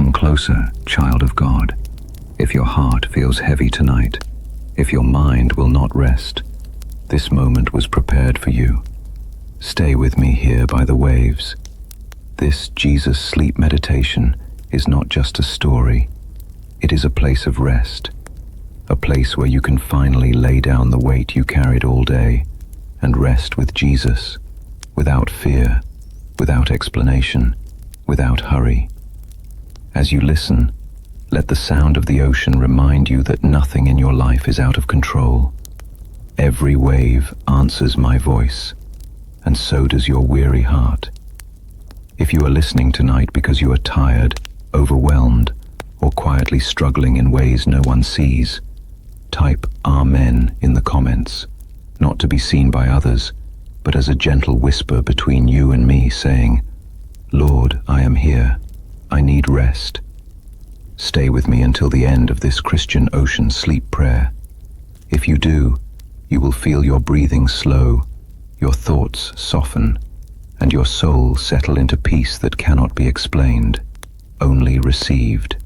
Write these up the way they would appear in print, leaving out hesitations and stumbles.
Come closer, child of God. If your heart feels heavy tonight, if your mind will not rest, this moment was prepared for you. Stay with me here by the waves. This Jesus sleep meditation is not just a story. It is a place of rest, a place where you can finally lay down the weight you carried all day and rest with Jesus, without fear, without explanation, without hurry. As you listen, let the sound of the ocean remind you that nothing in your life is out of control. Every wave answers my voice, and so does your weary heart. If you are listening tonight because you are tired, overwhelmed, or quietly struggling in ways no one sees, type Amen in the comments, not to be seen by others, but as a gentle whisper between you and me saying, Lord, I am here. I need rest. Stay with me until the end of this Christian ocean sleep prayer. If you do, you will feel your breathing slow, your thoughts soften, and your soul settle into peace that cannot be explained, only received.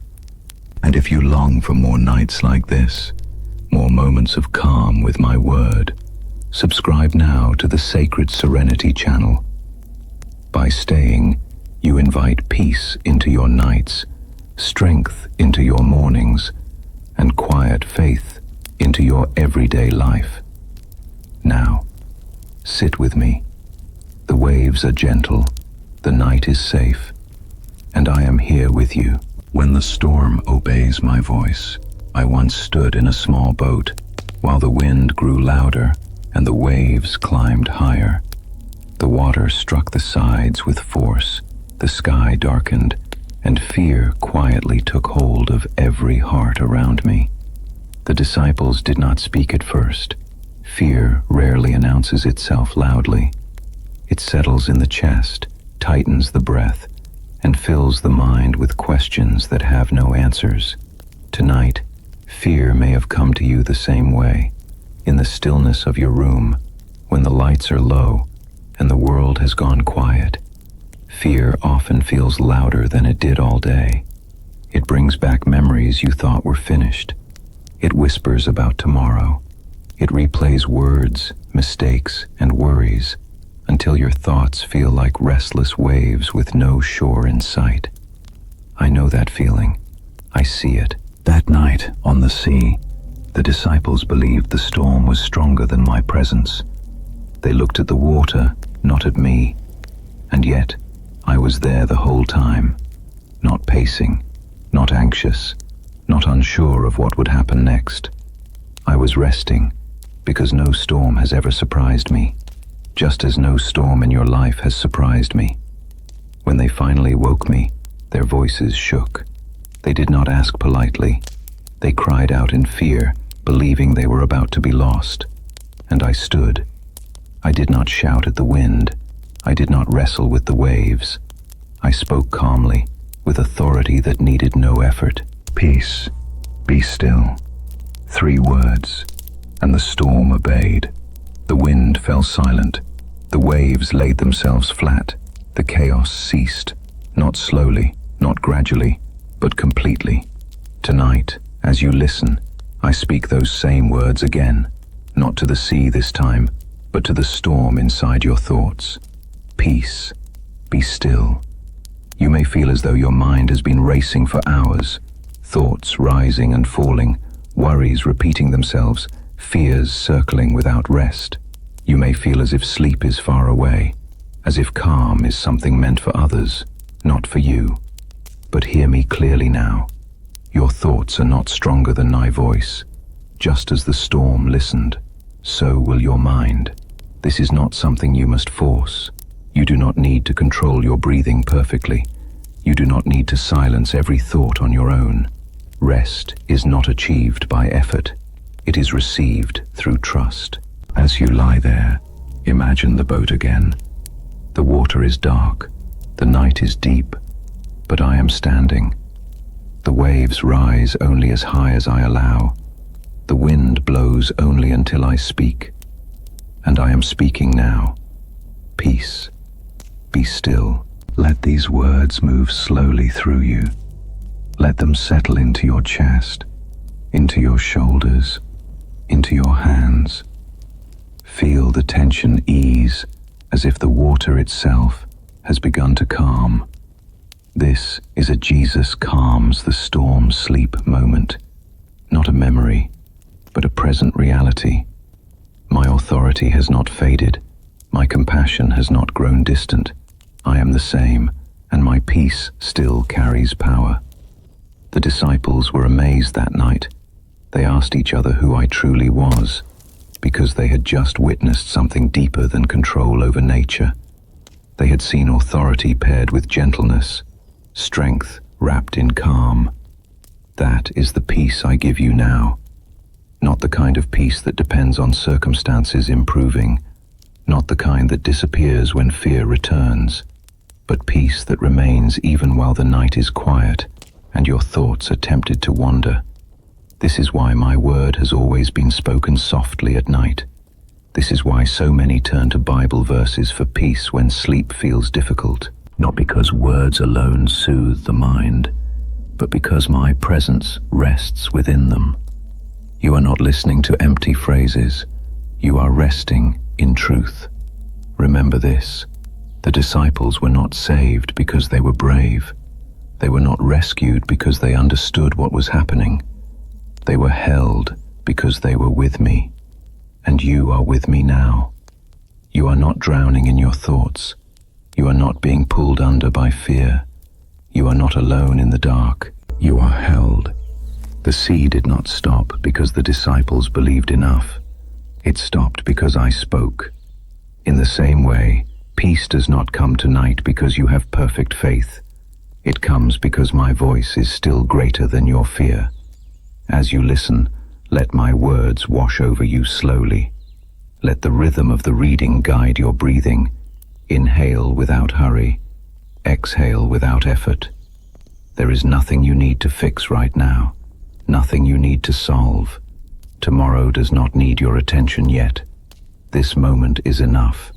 And if you long for more nights like this, more moments of calm with my word, subscribe now to the Sacred Serenity channel. By staying, you invite peace into your nights, strength into your mornings, and quiet faith into your everyday life. Now, sit with me. The waves are gentle, the night is safe, and I am here with you. When the storm obeys my voice, I once stood in a small boat, while the wind grew louder and the waves climbed higher. The water struck the sides with force, the sky darkened, and fear quietly took hold of every heart around me. The disciples did not speak at first. Fear rarely announces itself loudly. It settles in the chest, tightens the breath, and fills the mind with questions that have no answers. Tonight, fear may have come to you the same way, in the stillness of your room, when the lights are low and the world has gone quiet. Fear often feels louder than it did all day. It brings back memories you thought were finished. It whispers about tomorrow. It replays words, mistakes, and worries until your thoughts feel like restless waves with no shore in sight. I know that feeling. I see it. That night on the sea, the disciples believed the storm was stronger than my presence. They looked at the water, not at me, and yet I was there the whole time, not pacing, not anxious, not unsure of what would happen next. I was resting, because no storm has ever surprised me, just as no storm in your life has surprised me. When they finally woke me, their voices shook. They did not ask politely. They cried out in fear, believing they were about to be lost. And I stood. I did not shout at the wind. I did not wrestle with the waves. I spoke calmly, with authority that needed no effort. Peace, be still. 3 words, and the storm obeyed. The wind fell silent. The waves laid themselves flat. The chaos ceased, not slowly, not gradually, but completely. Tonight, as you listen, I speak those same words again, not to the sea this time, but to the storm inside your thoughts. Peace, be still. You may feel as though your mind has been racing for hours, thoughts rising and falling, worries repeating themselves, fears circling without rest. You may feel as if sleep is far away, as if calm is something meant for others, not for you. But hear me clearly now. Your thoughts are not stronger than my voice. Just as the storm listened, so will your mind. This is not something you must force. You do not need to control your breathing perfectly. You do not need to silence every thought on your own. Rest is not achieved by effort. It is received through trust. As you lie there, imagine the boat again. The water is dark, the night is deep, but I am standing. The waves rise only as high as I allow. The wind blows only until I speak. And I am speaking now. Peace, be still. Let these words move slowly through you. Let them settle into your chest, into your shoulders, into your hands. Feel the tension ease as if the water itself has begun to calm. This is a Jesus calms the storm sleep moment, not a memory, but a present reality. My authority has not faded, my compassion has not grown distant. I am the same, and my peace still carries power. The disciples were amazed that night. They asked each other who I truly was, because they had just witnessed something deeper than control over nature. They had seen authority paired with gentleness, strength wrapped in calm. That is the peace I give you now. Not the kind of peace that depends on circumstances improving, not the kind that disappears when fear returns, but peace that remains even while the night is quiet and your thoughts are tempted to wander. This is why my word has always been spoken softly at night. This is why so many turn to Bible verses for peace when sleep feels difficult, not because words alone soothe the mind, but because my presence rests within them. You are not listening to empty phrases. You are resting in truth. Remember this: the disciples were not saved because they were brave. They were not rescued because they understood what was happening. They were held because they were with me, and you are with me now. You are not drowning in your thoughts. You are not being pulled under by fear. You are not alone in the dark. You are held. The sea did not stop because the disciples believed enough. It stopped because I spoke. In the same way, peace does not come tonight because you have perfect faith. It comes because my voice is still greater than your fear. As you listen, let my words wash over you slowly. Let the rhythm of the reading guide your breathing. Inhale without hurry. Exhale without effort. There is nothing you need to fix right now. Nothing you need to solve. Tomorrow does not need your attention yet. This moment is enough.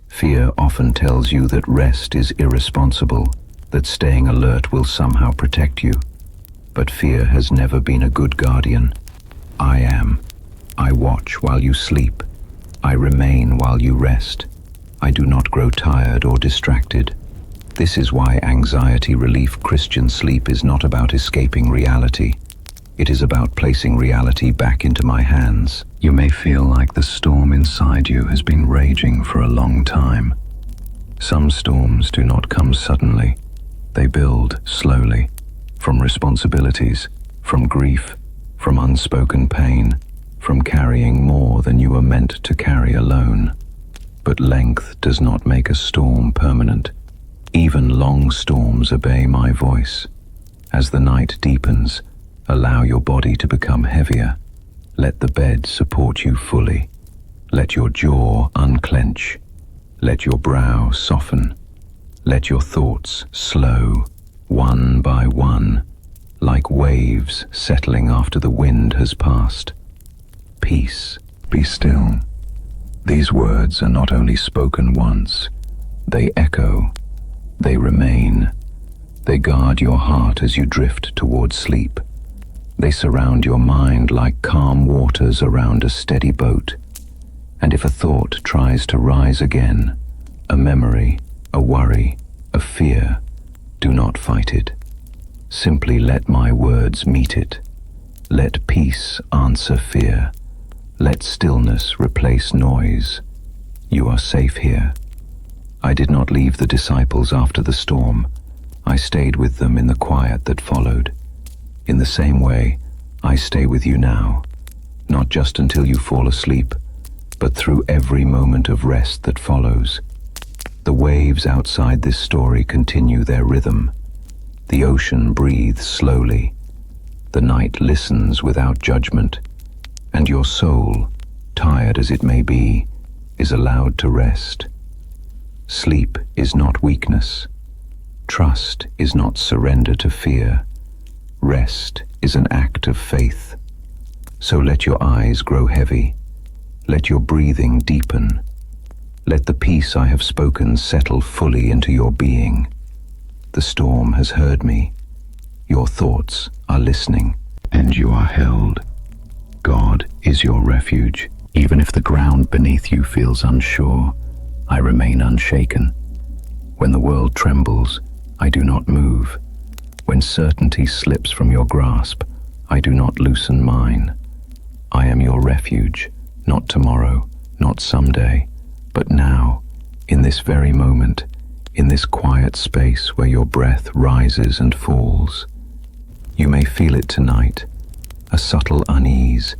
Fear often tells you that rest is irresponsible, that staying alert will somehow protect you. But fear has never been a good guardian. I am. I watch while you sleep. I remain while you rest. I do not grow tired or distracted. This is why anxiety relief Christian sleep is not about escaping reality. It is about placing reality back into my hands. You may feel like the storm inside you has been raging for a long time. Some storms do not come suddenly. They build slowly, from responsibilities, from grief, from unspoken pain, from carrying more than you were meant to carry alone. But length does not make a storm permanent. Even long storms obey my voice. As the night deepens, allow your body to become heavier. Let the bed support you fully. Let your jaw unclench. Let your brow soften. Let your thoughts slow, one by one, like waves settling after the wind has passed. Peace, be still. These words are not only spoken once, they echo, they remain. They guard your heart as you drift towards sleep. They surround your mind like calm waters around a steady boat. And if a thought tries to rise again, a memory, a worry, a fear, do not fight it. Simply let my words meet it. Let peace answer fear. Let stillness replace noise. You are safe here. I did not leave the disciples after the storm. I stayed with them in the quiet that followed. In the same way, I stay with you now, not just until you fall asleep, but through every moment of rest that follows. The waves outside this story continue their rhythm. The ocean breathes slowly. The night listens without judgment, and your soul, tired as it may be, is allowed to rest. Sleep is not weakness. Trust is not surrender to fear. Rest is an act of faith. So let your eyes grow heavy. Let your breathing deepen. Let the peace I have spoken settle fully into your being. The storm has heard me. Your thoughts are listening, and you are held. God is your refuge. Even if the ground beneath you feels unsure, I remain unshaken. When the world trembles, I do not move. When certainty slips from your grasp, I do not loosen mine. I am your refuge, not tomorrow, not someday, but now, in this very moment, in this quiet space where your breath rises and falls. You may feel it tonight, a subtle unease,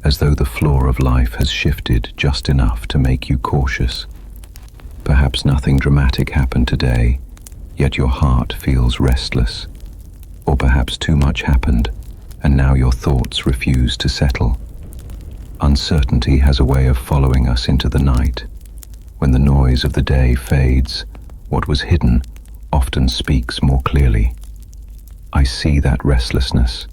as though the floor of life has shifted just enough to make you cautious. Perhaps nothing dramatic happened today, yet your heart feels restless. Or perhaps too much happened, and now your thoughts refuse to settle. Uncertainty has a way of following us into the night. When the noise of the day fades, what was hidden often speaks more clearly. I see that restlessness.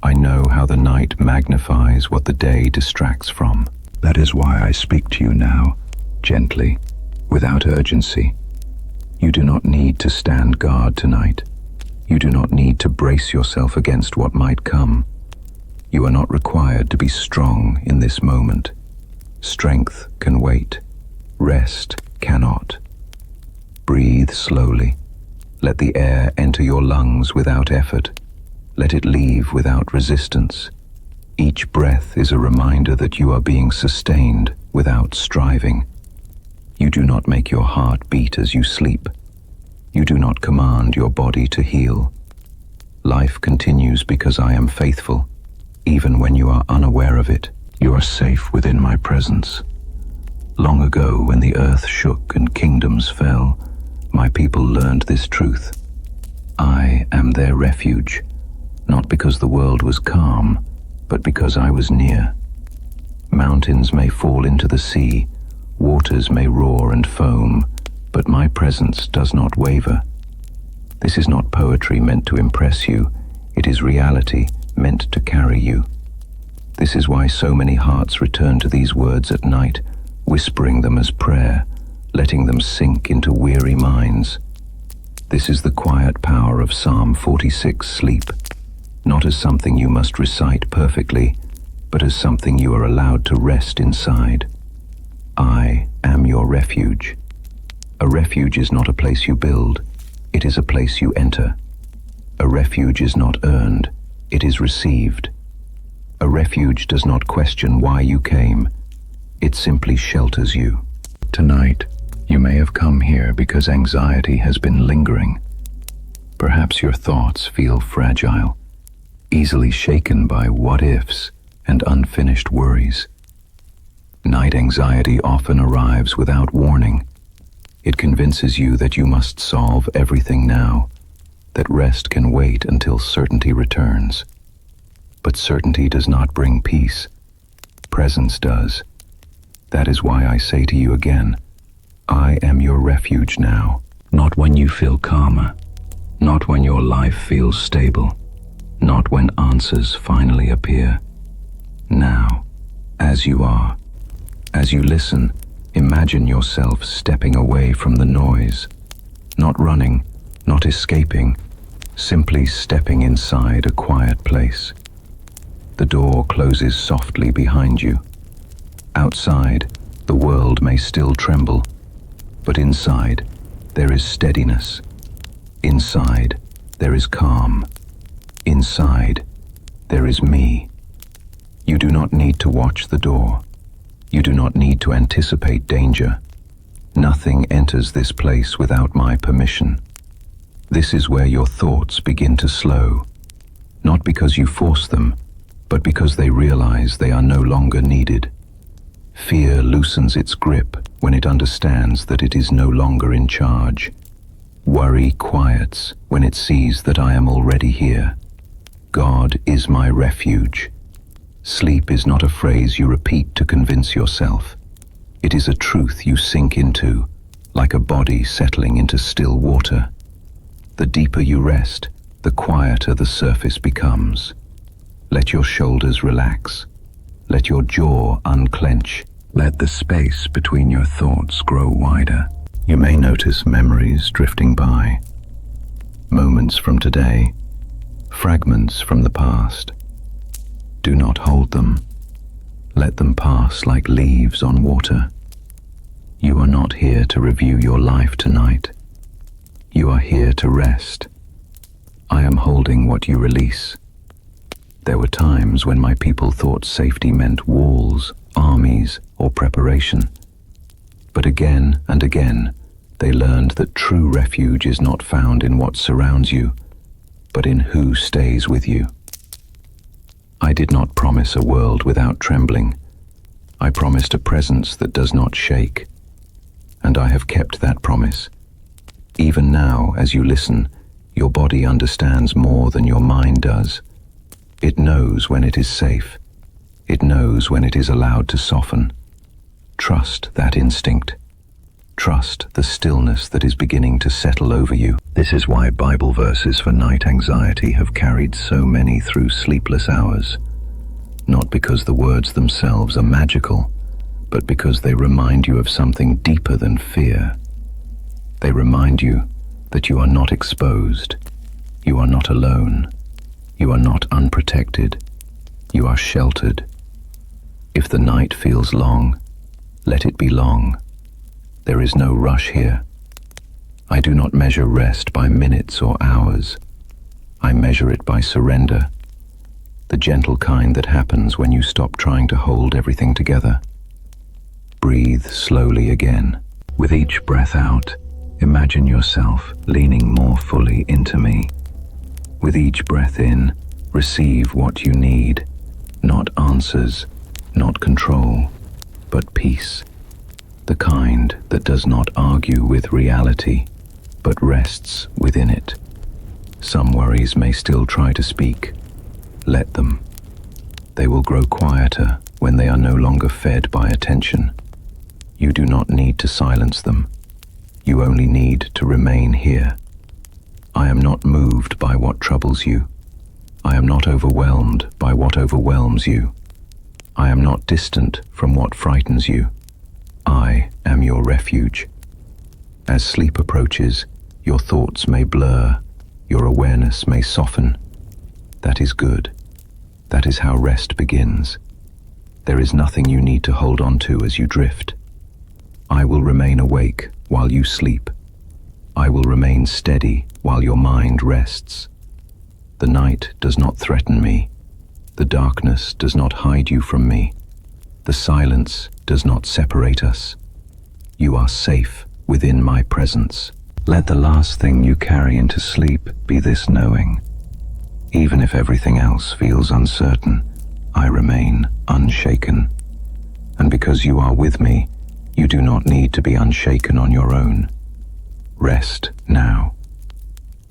I know how the night magnifies what the day distracts from. That is why I speak to you now, gently, without urgency. You do not need to stand guard tonight. You do not need to brace yourself against what might come. You are not required to be strong in this moment. Strength can wait. Rest cannot. Breathe slowly. Let the air enter your lungs without effort. Let it leave without resistance. Each breath is a reminder that you are being sustained without striving. You do not make your heart beat as you sleep. You do not command your body to heal. Life continues because I am faithful. Even when you are unaware of it, you are safe within my presence. Long ago, when the earth shook and kingdoms fell, my people learned this truth. I am their refuge, not because the world was calm, but because I was near. Mountains may fall into the sea, waters may roar and foam, but my presence does not waver. This is not poetry meant to impress you. It is reality meant to carry you. This is why so many hearts return to these words at night, whispering them as prayer, letting them sink into weary minds. This is the quiet power of Psalm 46 sleep, not as something you must recite perfectly, but as something you are allowed to rest inside. I am your refuge. A refuge is not a place you build, it is a place you enter. A refuge is not earned, it is received. A refuge does not question why you came, it simply shelters you. Tonight, you may have come here because anxiety has been lingering. Perhaps your thoughts feel fragile, easily shaken by what-ifs and unfinished worries. Night anxiety often arrives without warning. It convinces you that you must solve everything now, that rest can wait until certainty returns. But certainty does not bring peace. Presence does. That is why I say to you again, I am your refuge now, not when you feel calmer, not when your life feels stable, not when answers finally appear. Now, as you are. As you listen, imagine yourself stepping away from the noise, not running, not escaping, simply stepping inside a quiet place. The door closes softly behind you. Outside, the world may still tremble, but inside, there is steadiness. Inside, there is calm. Inside, there is me. You do not need to watch the door. You do not need to anticipate danger. Nothing enters this place without my permission. This is where your thoughts begin to slow, not because you force them, but because they realize they are no longer needed. Fear loosens its grip when it understands that it is no longer in charge. Worry quiets when it sees that I am already here. God is my refuge. Sleep is not a phrase you repeat to convince yourself. It is a truth you sink into, like a body settling into still water. The deeper you rest, the quieter the surface becomes. Let your shoulders relax. Let your jaw unclench. Let the space between your thoughts grow wider. You may notice memories drifting by. Moments from today, fragments from the past. Do not hold them. Let them pass like leaves on water. You are not here to review your life tonight. You are here to rest. I am holding what you release. There were times when my people thought safety meant walls, armies, or preparation. But again and again, they learned that true refuge is not found in what surrounds you, but in who stays with you. I did not promise a world without trembling. I promised a presence that does not shake. And I have kept that promise. Even now, as you listen, your body understands more than your mind does. It knows when it is safe. It knows when it is allowed to soften. Trust that instinct. Trust the stillness that is beginning to settle over you. This is why Bible verses for night anxiety have carried so many through sleepless hours. Not because the words themselves are magical, but because they remind you of something deeper than fear. They remind you that you are not exposed. You are not alone. You are not unprotected. You are sheltered. If the night feels long, let it be long. There is no rush here. I do not measure rest by minutes or hours. I measure it by surrender, the gentle kind that happens when you stop trying to hold everything together. Breathe slowly again. With each breath out, imagine yourself leaning more fully into me. With each breath in, receive what you need. Not answers, not control, but peace. The kind that does not argue with reality, but rests within it. Some worries may still try to speak. Let them. They will grow quieter when they are no longer fed by attention. You do not need to silence them. You only need to remain here. I am not moved by what troubles you. I am not overwhelmed by what overwhelms you. I am not distant from what frightens you. I am your refuge. As sleep approaches, your thoughts may blur, your awareness may soften. That is good. That is how rest begins. There is nothing you need to hold on to as you drift. I will remain awake while you sleep. I will remain steady while your mind rests. The night does not threaten me. The darkness does not hide you from me. The silence does not separate us. You are safe within my presence. Let the last thing you carry into sleep be this knowing. Even if everything else feels uncertain, I remain unshaken. And because you are with me, you do not need to be unshaken on your own. Rest now.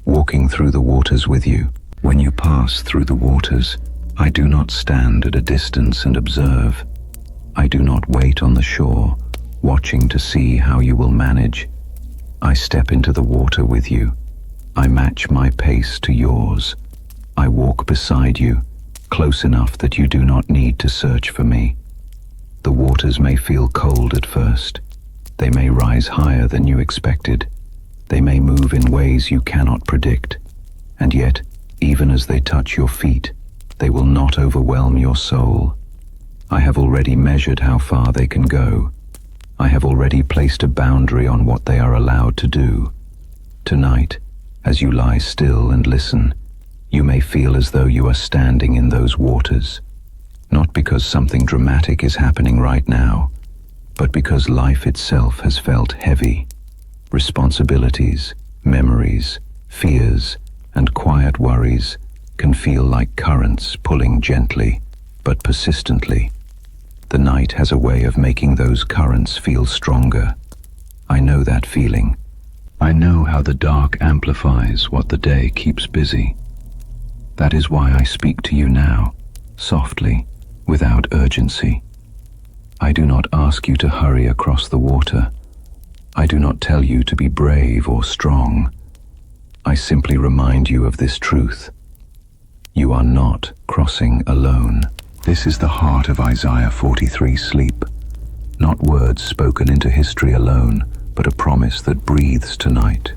Walking through the waters with you. When you pass through the waters, I do not stand at a distance and observe. I do not wait on the shore, watching to see how you will manage. I step into the water with you. I match my pace to yours. I walk beside you, close enough that you do not need to search for me. The waters may feel cold at first. They may rise higher than you expected. They may move in ways you cannot predict. And yet, even as they touch your feet, they will not overwhelm your soul. I have already measured how far they can go. I have already placed a boundary on what they are allowed to do. Tonight, as you lie still and listen, you may feel as though you are standing in those waters, not because something dramatic is happening right now, but because life itself has felt heavy. Responsibilities, memories, fears, and quiet worries can feel like currents pulling gently, but persistently. The night has a way of making those currents feel stronger. I know that feeling. I know how the dark amplifies what the day keeps busy. That is why I speak to you now, softly, without urgency. I do not ask you to hurry across the water. I do not tell you to be brave or strong. I simply remind you of this truth. You are not crossing alone. This is the heart of Isaiah 43 sleep. Not words spoken into history alone, but a promise that breathes tonight.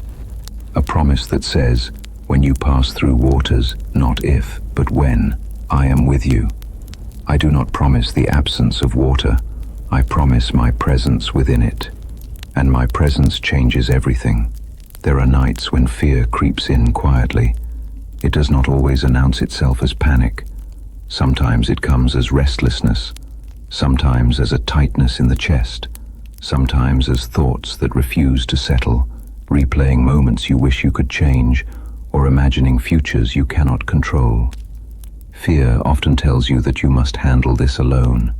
A promise that says, When you pass through waters, not if, but when, I am with you. I do not promise the absence of water. I promise my presence within it. And my presence changes everything. There are nights when fear creeps in quietly. It does not always announce itself as panic. Sometimes it comes as restlessness, sometimes as a tightness in the chest, sometimes as thoughts that refuse to settle, replaying moments you wish you could change, or imagining futures you cannot control. Fear often tells you that you must handle this alone.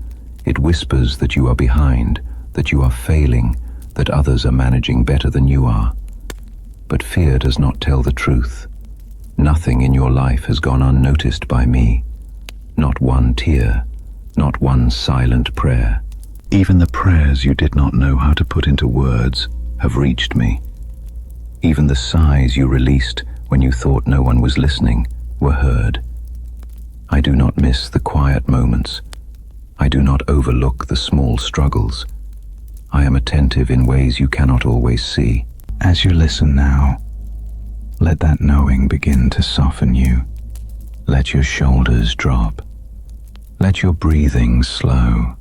It whispers that you are behind, that you are failing, that others are managing better than you are. But fear does not tell the truth. Nothing in your life has gone unnoticed by me. Not one tear, not one silent prayer. Even the prayers you did not know how to put into words have reached me. Even the sighs you released when you thought no one was listening were heard. I do not miss the quiet moments. I do not overlook the small struggles. I am attentive in ways you cannot always see. As you listen now, let that knowing begin to soften you. Let your shoulders drop. Let your breathing slow.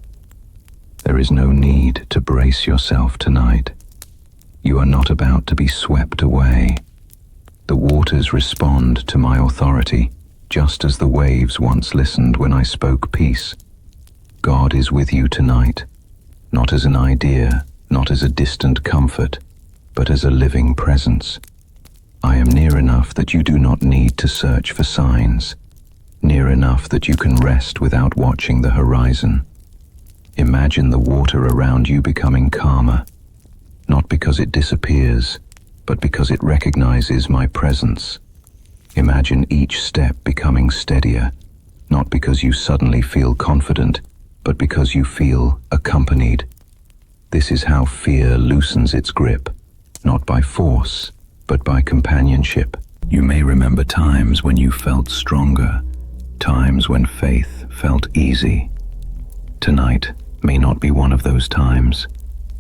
There is no need to brace yourself tonight. You are not about to be swept away. The waters respond to my authority, just as the waves once listened when I spoke peace. God is with you tonight, not as an idea, not as a distant comfort, but as a living presence. I am near enough that you do not need to search for signs, near enough that you can rest without watching the horizon. Imagine the water around you becoming calmer, not because it disappears, but because it recognizes my presence. Imagine each step becoming steadier, not because you suddenly feel confident, but because you feel accompanied. This is how fear loosens its grip, not by force, but by companionship. You may remember times when you felt stronger, times when faith felt easy. Tonight may not be one of those times,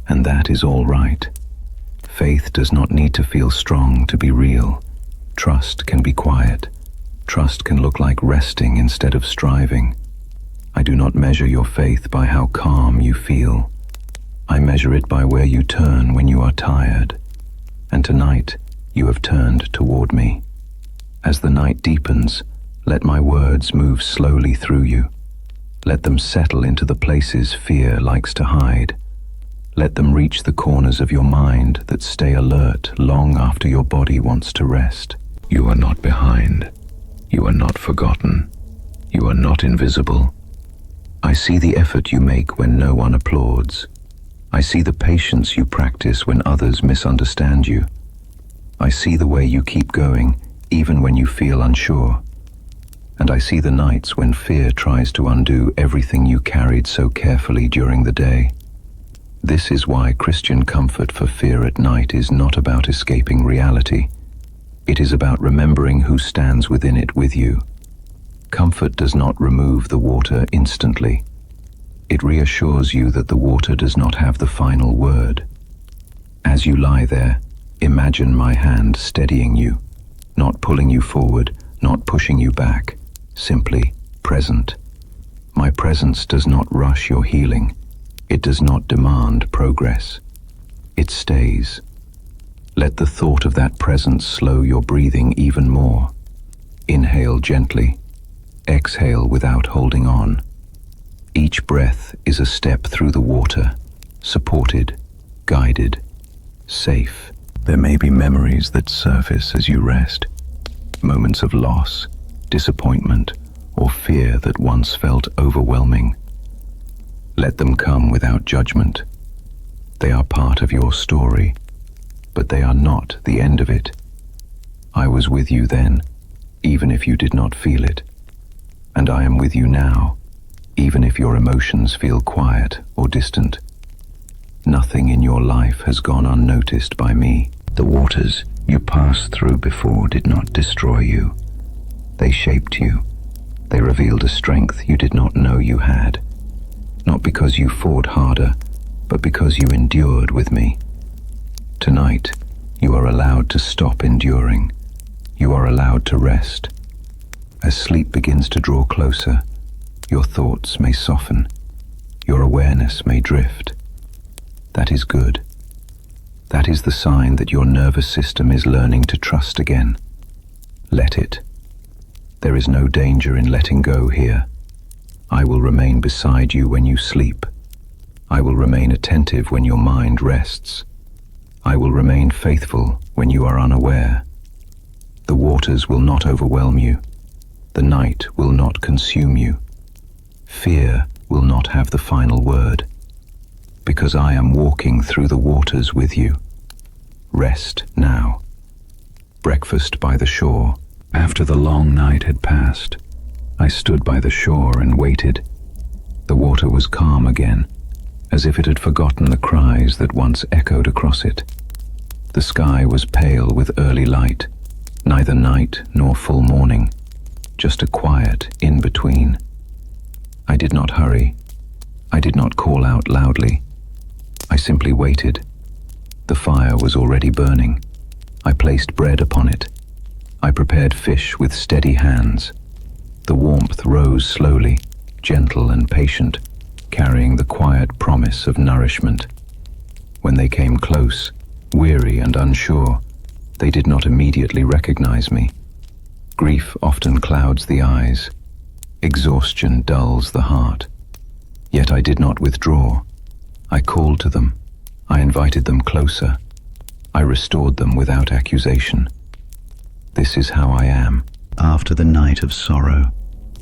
and that is all right. Faith does not need to feel strong to be real. Trust can be quiet. Trust can look like resting instead of striving. I do not measure your faith by how calm you feel. I measure it by where you turn when you are tired. And tonight, you have turned toward me. As the night deepens, let my words move slowly through you. Let them settle into the places fear likes to hide. Let them reach the corners of your mind that stay alert long after your body wants to rest. You are not behind. You are not forgotten. You are not invisible. I see the effort you make when no one applauds. I see the patience you practice when others misunderstand you. I see the way you keep going even when you feel unsure. And I see the nights when fear tries to undo everything you carried so carefully during the day. This is why Christian comfort for fear at night is not about escaping reality. It is about remembering who stands within it with you. Comfort does not remove the water instantly. It reassures you that the water does not have the final word. As you lie there, imagine my hand steadying you, not pulling you forward, not pushing you back, simply present. My presence does not rush your healing. It does not demand progress. It stays. Let the thought of that presence slow your breathing even more. Inhale gently. Exhale without holding on. Each breath is a step through the water, supported, guided, safe. There may be memories that surface as you rest, moments of loss, disappointment, or fear that once felt overwhelming. Let them come without judgment. They are part of your story, but they are not the end of it. I was with you then, even if you did not feel it. And I am with you now, even if your emotions feel quiet or distant. Nothing in your life has gone unnoticed by me. The waters you passed through before did not destroy you. They shaped you. They revealed a strength you did not know you had. Not because you fought harder, but because you endured with me. Tonight, you are allowed to stop enduring. You are allowed to rest. As sleep begins to draw closer, your thoughts may soften, your awareness may drift. That is good. That is the sign that your nervous system is learning to trust again. Let it. There is no danger in letting go here. I will remain beside you when you sleep. I will remain attentive when your mind rests. I will remain faithful when you are unaware. The waters will not overwhelm you. The night will not consume you. Fear will not have the final word, because I am walking through the waters with you. Rest now. Breakfast by the shore. After the long night had passed, I stood by the shore and waited. The water was calm again, as if it had forgotten the cries that once echoed across it. The sky was pale with early light, neither night nor full morning, just a quiet in-between. I did not hurry. I did not call out loudly. I simply waited. The fire was already burning. I placed bread upon it. I prepared fish with steady hands. The warmth rose slowly, gentle and patient, carrying the quiet promise of nourishment. When they came close, weary and unsure, they did not immediately recognize me. Grief often clouds the eyes. Exhaustion dulls the heart. Yet I did not withdraw. I called to them. I invited them closer. I restored them without accusation. This is how I am. After the night of sorrow,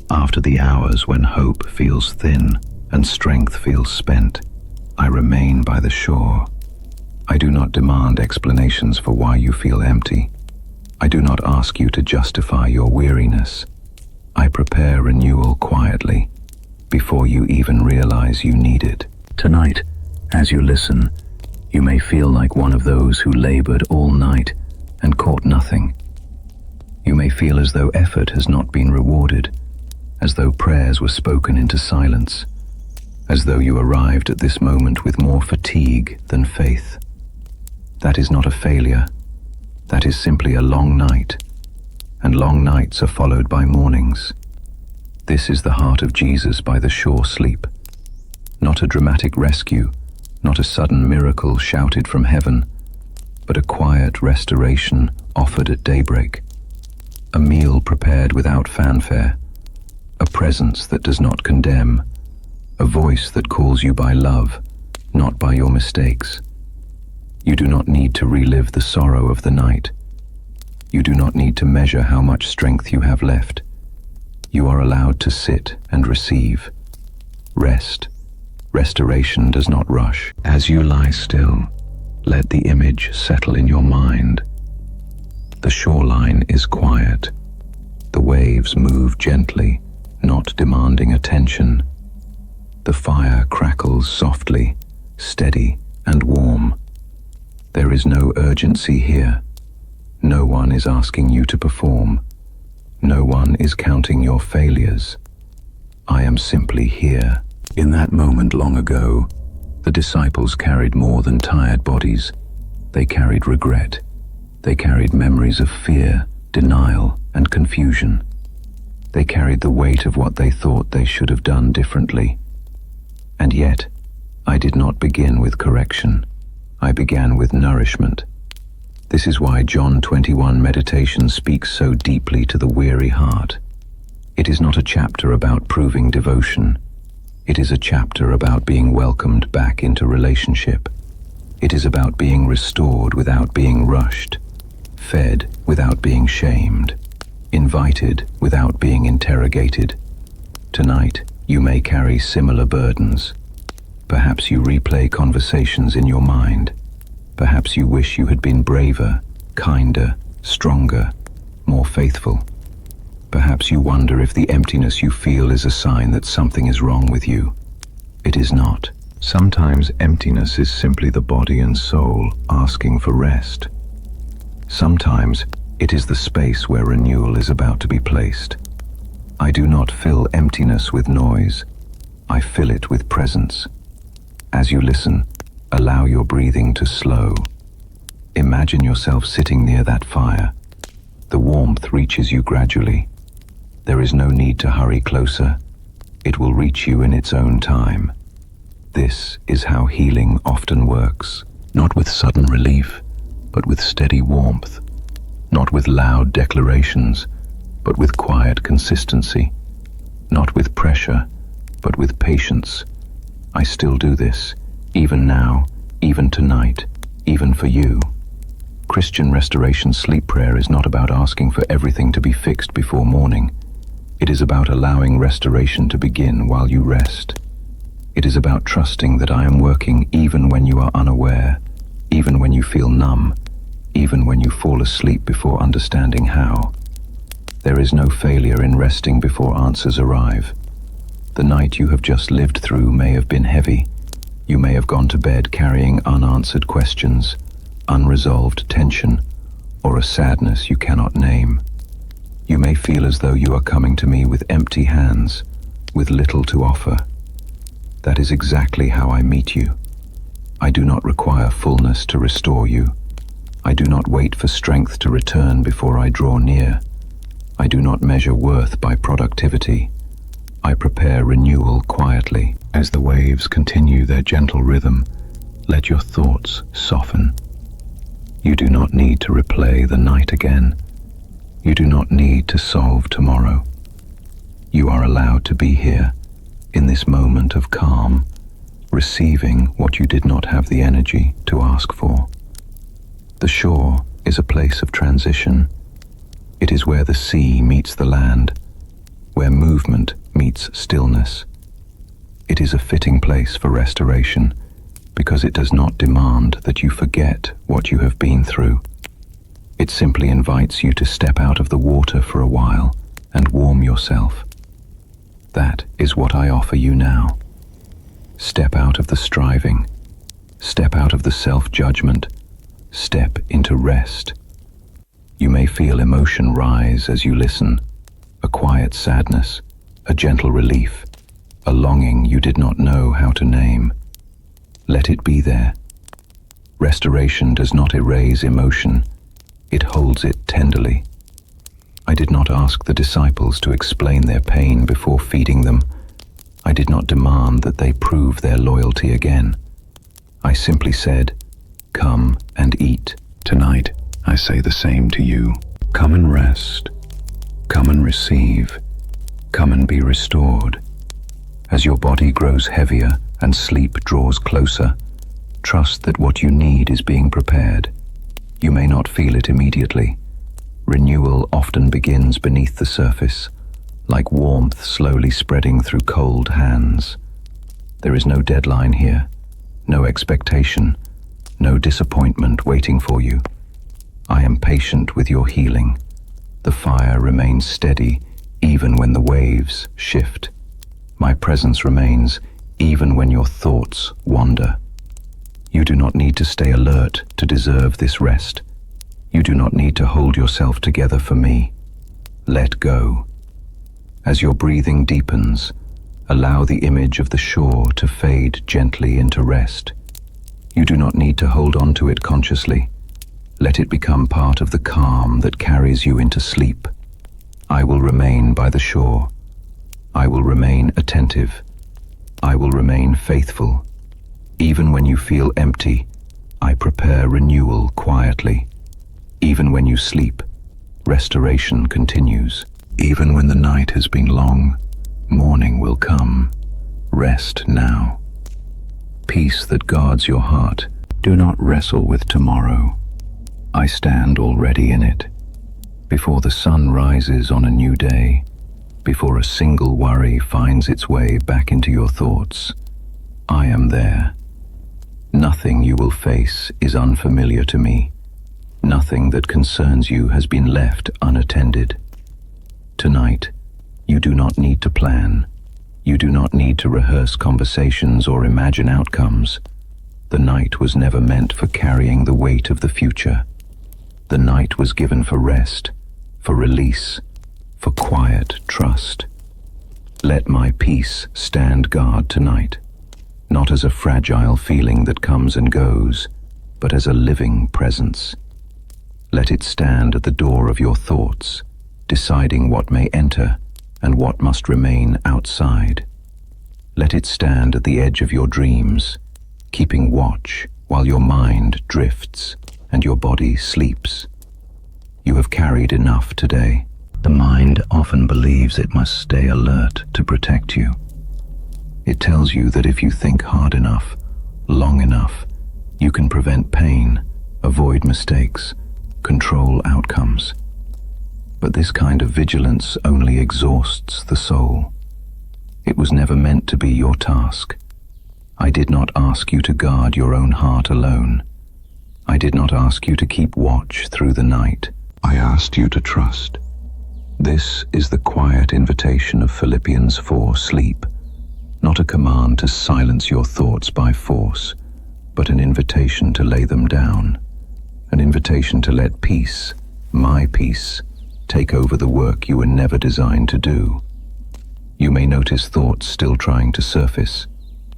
after the hours when hope feels thin and strength feels spent, I remain by the shore. I do not demand explanations for why you feel empty. I do not ask you to justify your weariness. I prepare renewal quietly, before you even realize you need it. Tonight, as you listen, you may feel like one of those who labored all night and caught nothing. You may feel as though effort has not been rewarded, as though prayers were spoken into silence, as though you arrived at this moment with more fatigue than faith. That is not a failure. That is simply a long night, and long nights are followed by mornings. This is the heart of Jesus by the shore sleep. Not a dramatic rescue, not a sudden miracle shouted from heaven, but a quiet restoration offered at daybreak. A meal prepared without fanfare, a presence that does not condemn, a voice that calls you by love, not by your mistakes. You do not need to relive the sorrow of the night. You do not need to measure how much strength you have left. You are allowed to sit and receive. Rest. Restoration does not rush. As you lie still, let the image settle in your mind. The shoreline is quiet. The waves move gently, not demanding attention. The fire crackles softly, steady and warm. There is no urgency here. No one is asking you to perform. No one is counting your failures. I am simply here. In that moment long ago, the disciples carried more than tired bodies. They carried regret. They carried memories of fear, denial, and confusion. They carried the weight of what they thought they should have done differently. And yet, I did not begin with correction. I began with nourishment. This is why John 21 meditation speaks so deeply to the weary heart. It is not a chapter about proving devotion. It is a chapter about being welcomed back into relationship. It is about being restored without being rushed, fed without being shamed, invited without being interrogated. Tonight, you may carry similar burdens. Perhaps you replay conversations in your mind. Perhaps you wish you had been braver, kinder, stronger, more faithful. Perhaps you wonder if the emptiness you feel is a sign that something is wrong with you. It is not. Sometimes emptiness is simply the body and soul asking for rest. Sometimes it is the space where renewal is about to be placed. I do not fill emptiness with noise. I fill it with presence. As you listen, allow your breathing to slow. Imagine yourself sitting near that fire. The warmth reaches you gradually. There is no need to hurry closer. It will reach you in its own time. This is how healing often works, not with sudden relief, but with steady warmth, not with loud declarations, but with quiet consistency, not with pressure, but with patience. I still do this, even now, even tonight, even for you. Christian restoration sleep prayer is not about asking for everything to be fixed before morning. It is about allowing restoration to begin while you rest. It is about trusting that I am working even when you are unaware, even when you feel numb, even when you fall asleep before understanding how. There is no failure in resting before answers arrive. The night you have just lived through may have been heavy. You may have gone to bed carrying unanswered questions, unresolved tension, or a sadness you cannot name. You may feel as though you are coming to me with empty hands, with little to offer. That is exactly how I meet you. I do not require fullness to restore you. I do not wait for strength to return before I draw near. I do not measure worth by productivity. I prepare renewal quietly. As the waves continue their gentle rhythm, let your thoughts soften. You do not need to replay the night again. You do not need to solve tomorrow. You are allowed to be here, in this moment of calm, receiving what you did not have the energy to ask for. The shore is a place of transition. It is where the sea meets the land, where movement meets stillness. It is a fitting place for restoration because it does not demand that you forget what you have been through. It simply invites you to step out of the water for a while and warm yourself. That is what I offer you now. Step out of the striving. Step out of the self-judgment. Step into rest. You may feel emotion rise as you listen, a quiet sadness, a gentle relief, a longing you did not know how to name. Let it be there. Restoration does not erase emotion. It holds it tenderly. I did not ask the disciples to explain their pain before feeding them. I did not demand that they prove their loyalty again. I simply said, "Come and eat." Tonight, I say the same to you. Come and rest. Come and receive. Come and be restored. As your body grows heavier and sleep draws closer, trust that what you need is being prepared. You may not feel it immediately. Renewal often begins beneath the surface, like warmth slowly spreading through cold hands. There is no deadline here, no expectation, no disappointment waiting for you. I am patient with your healing. The fire remains steady even when the waves shift. My presence remains even when your thoughts wander. You do not need to stay alert to deserve this rest. You do not need to hold yourself together for me. Let go. As your breathing deepens, allow the image of the shore to fade gently into rest. You do not need to hold on to it consciously. Let it become part of the calm that carries you into sleep. I will remain by the shore. I will remain attentive. I will remain faithful. Even when you feel empty, I prepare renewal quietly. Even when you sleep, restoration continues. Even when the night has been long, morning will come. Rest now. Peace that guards your heart. Do not wrestle with tomorrow. I stand already in it. Before the sun rises on a new day, before a single worry finds its way back into your thoughts, I am there. Nothing you will face is unfamiliar to me. Nothing that concerns you has been left unattended. Tonight, you do not need to plan. You do not need to rehearse conversations or imagine outcomes. The night was never meant for carrying the weight of the future. The night was given for rest, for release, for quiet trust. Let my peace stand guard tonight, not as a fragile feeling that comes and goes, but as a living presence. Let it stand at the door of your thoughts, deciding what may enter and what must remain outside. Let it stand at the edge of your dreams, keeping watch while your mind drifts and your body sleeps. You have carried enough today. The mind often believes it must stay alert to protect you. It tells you that if you think hard enough, long enough, you can prevent pain, avoid mistakes, control outcomes. But this kind of vigilance only exhausts the soul. It was never meant to be your task. I did not ask you to guard your own heart alone. I did not ask you to keep watch through the night. I asked you to trust. This is the quiet invitation of Philippians 4, sleep. Not a command to silence your thoughts by force, but an invitation to lay them down. An invitation to let peace, my peace, take over the work you were never designed to do. You may notice thoughts still trying to surface.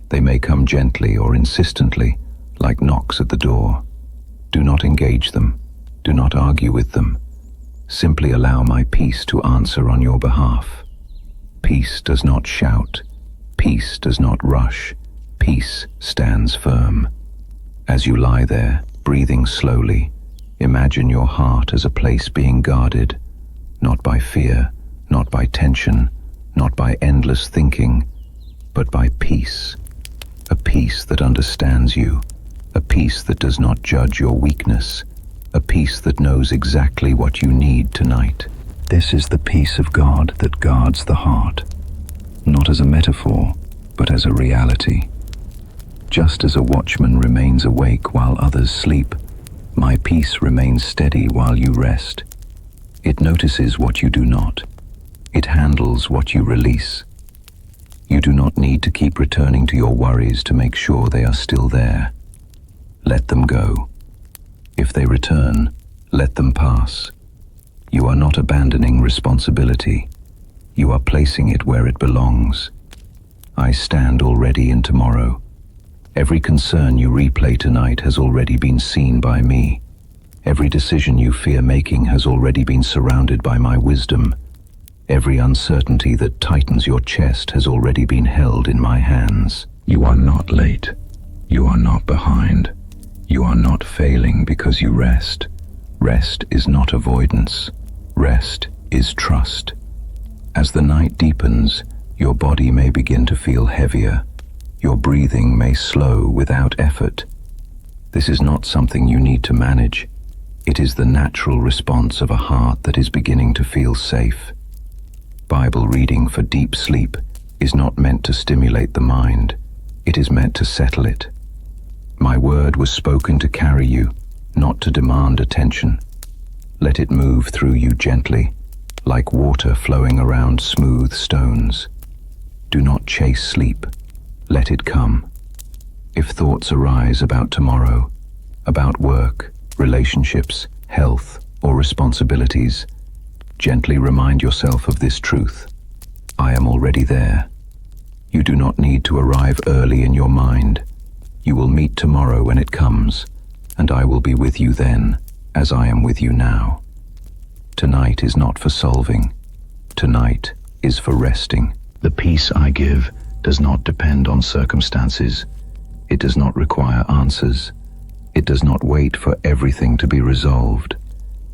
They may come gently or insistently, like knocks at the door. Do not engage them. Do not argue with them. Simply allow my peace to answer on your behalf. Peace does not shout. Peace does not rush. Peace stands firm. As you lie there, breathing slowly, imagine your heart as a place being guarded, not by fear, not by tension, not by endless thinking, but by peace. A peace that understands you, a peace that does not judge your weakness, a peace that knows exactly what you need tonight. This is the peace of God that guards the heart, not as a metaphor, but as a reality. Just as a watchman remains awake while others sleep, my peace remains steady while you rest. It notices what you do not. It handles what you release. You do not need to keep returning to your worries to make sure they are still there. Let them go. If they return, let them pass. You are not abandoning responsibility. You are placing it where it belongs. I stand already in tomorrow. Every concern you replay tonight has already been seen by me. Every decision you fear making has already been surrounded by my wisdom. Every uncertainty that tightens your chest has already been held in my hands. You are not late. You are not behind. You are not failing because you rest. Rest is not avoidance. Rest is trust. As the night deepens, your body may begin to feel heavier. Your breathing may slow without effort. This is not something you need to manage. It is the natural response of a heart that is beginning to feel safe. Bible reading for deep sleep is not meant to stimulate the mind. It is meant to settle it. My word was spoken to carry you, not to demand attention. Let it move through you gently, like water flowing around smooth stones. Do not chase sleep. Let it come. If thoughts arise about tomorrow, about work, relationships, health, or responsibilities, gently remind yourself of this truth. I am already there. You do not need to arrive early in your mind. You will meet tomorrow when it comes, and I will be with you then, as I am with you now. Tonight is not for solving. Tonight is for resting. The peace I give does not depend on circumstances. It does not require answers. It does not wait for everything to be resolved.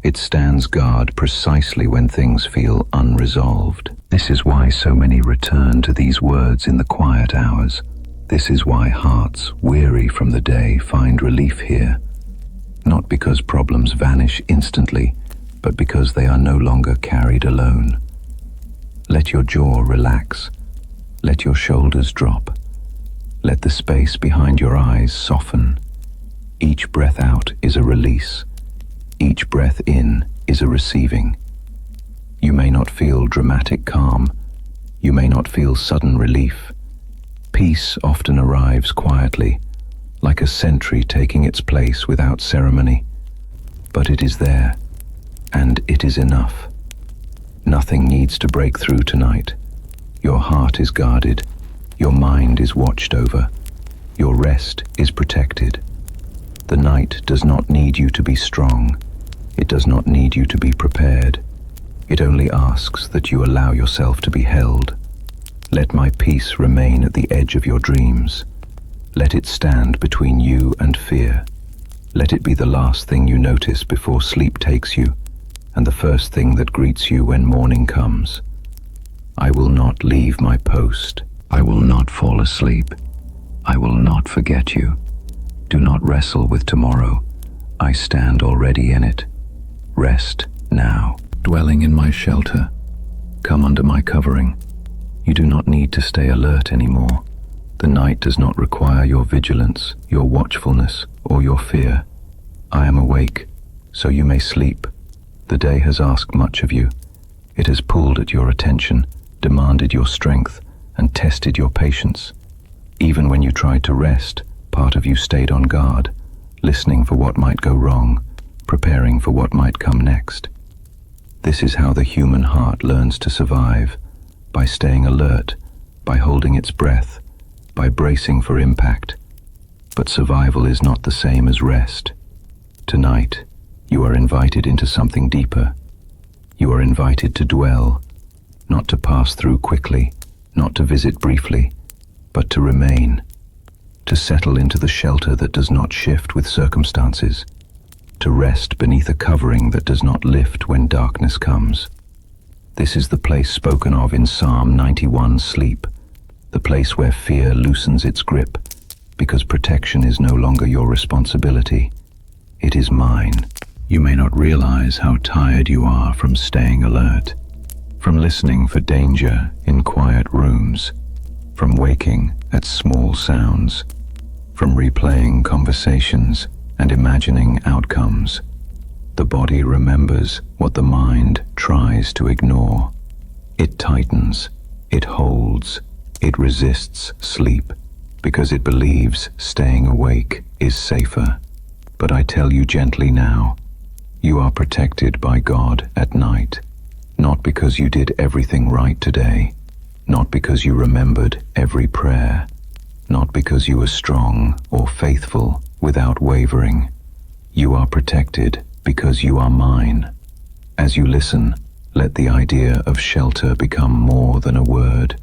It stands guard precisely when things feel unresolved. This is why so many return to these words in the quiet hours. This is why hearts weary from the day find relief here. Not because problems vanish instantly, but because they are no longer carried alone. Let your jaw relax. Let your shoulders drop. Let the space behind your eyes soften. Each breath out is a release. Each breath in is a receiving. You may not feel dramatic calm. You may not feel sudden relief. Peace often arrives quietly, like a sentry taking its place without ceremony. But it is there, and it is enough. Nothing needs to break through tonight. Your heart is guarded. Your mind is watched over. Your rest is protected. The night does not need you to be strong. It does not need you to be prepared. It only asks that you allow yourself to be held. Let my peace remain at the edge of your dreams. Let it stand between you and fear. Let it be the last thing you notice before sleep takes you, and the first thing that greets you when morning comes. I will not leave my post. I will not fall asleep. I will not forget you. Do not wrestle with tomorrow. I stand already in it. Rest now. Dwelling in my shelter, come under my covering. You do not need to stay alert anymore. The night does not require your vigilance, your watchfulness, or your fear. I am awake, so you may sleep. The day has asked much of you. It has pulled at your attention, demanded your strength, and tested your patience. Even when you tried to rest, part of you stayed on guard, listening for what might go wrong, preparing for what might come next. This is how the human heart learns to survive, by staying alert, by holding its breath, by bracing for impact. But survival is not the same as rest. Tonight, you are invited into something deeper. You are invited to dwell, not to pass through quickly, not to visit briefly, but to remain, to settle into the shelter that does not shift with circumstances, to rest beneath a covering that does not lift when darkness comes. This is the place spoken of in Psalm 91, sleep, the place where fear loosens its grip, because protection is no longer your responsibility. It is mine. You may not realize how tired you are from staying alert, from listening for danger in quiet rooms, from waking at small sounds, from replaying conversations and imagining outcomes. The body remembers what the mind tries to ignore. It tightens, it holds, it resists sleep, because it believes staying awake is safer. But I tell you gently now, you are protected by God at night, not because you did everything right today, not because you remembered every prayer, not because you were strong or faithful without wavering. You are protected because you are mine. As you listen, let the idea of shelter become more than a word.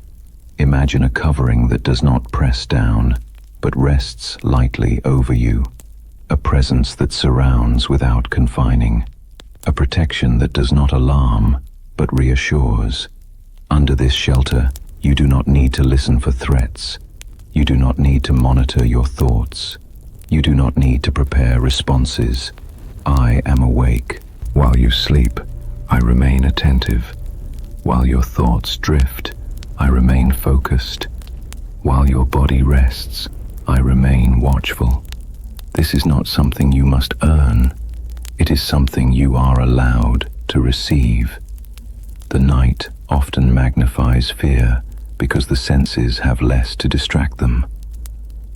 Imagine a covering that does not press down, but rests lightly over you. A presence that surrounds without confining. A protection that does not alarm, but reassures. Under this shelter, you do not need to listen for threats. You do not need to monitor your thoughts. You do not need to prepare responses. I am awake. While you sleep, I remain attentive. While your thoughts drift, I remain focused. While your body rests, I remain watchful. This is not something you must earn. It is something you are allowed to receive. The night often magnifies fear because the senses have less to distract them.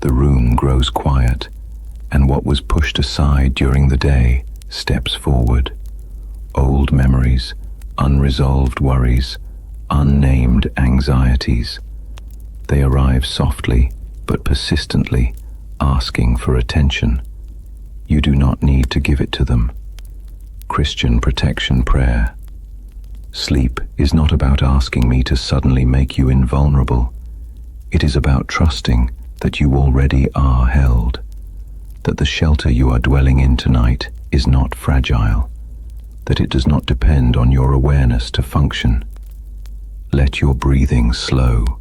The room grows quiet, and what was pushed aside during the day steps forward. Old memories, unresolved worries, unnamed anxieties. They arrive softly but persistently, asking for attention. You do not need to give it to them. Christian protection prayer. Sleep is not about asking me to suddenly make you invulnerable. It is about trusting that you already are held, that the shelter you are dwelling in tonight is not fragile, that it does not depend on your awareness to function. Let your breathing slow.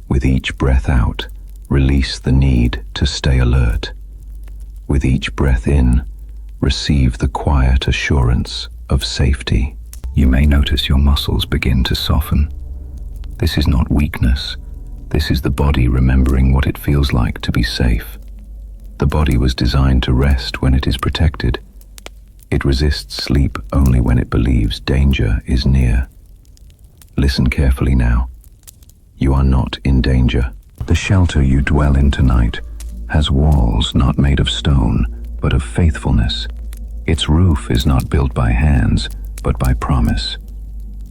With each breath out, release the need to stay alert. With each breath in, receive the quiet assurance of safety. You may notice your muscles begin to soften. This is not weakness. This is the body remembering what it feels like to be safe. The body was designed to rest when it is protected. It resists sleep only when it believes danger is near. Listen carefully now. You are not in danger. The shelter you dwell in tonight has walls not made of stone, but of faithfulness. Its roof is not built by hands, but by promise.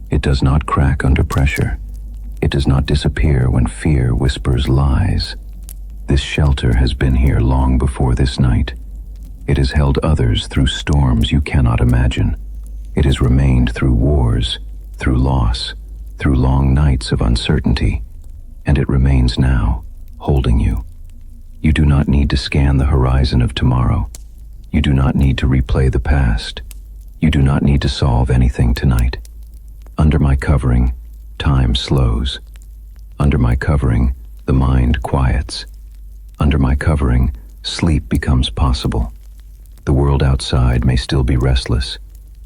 It does not crack under pressure. It does not disappear when fear whispers lies. This shelter has been here long before this night. It has held others through storms you cannot imagine. It has remained through wars, through loss, through long nights of uncertainty, and it remains now, holding you. You do not need to scan the horizon of tomorrow. You do not need to replay the past. You do not need to solve anything tonight. Under my covering, time slows. Under my covering, the mind quiets. Under my covering, sleep becomes possible. The world outside may still be restless.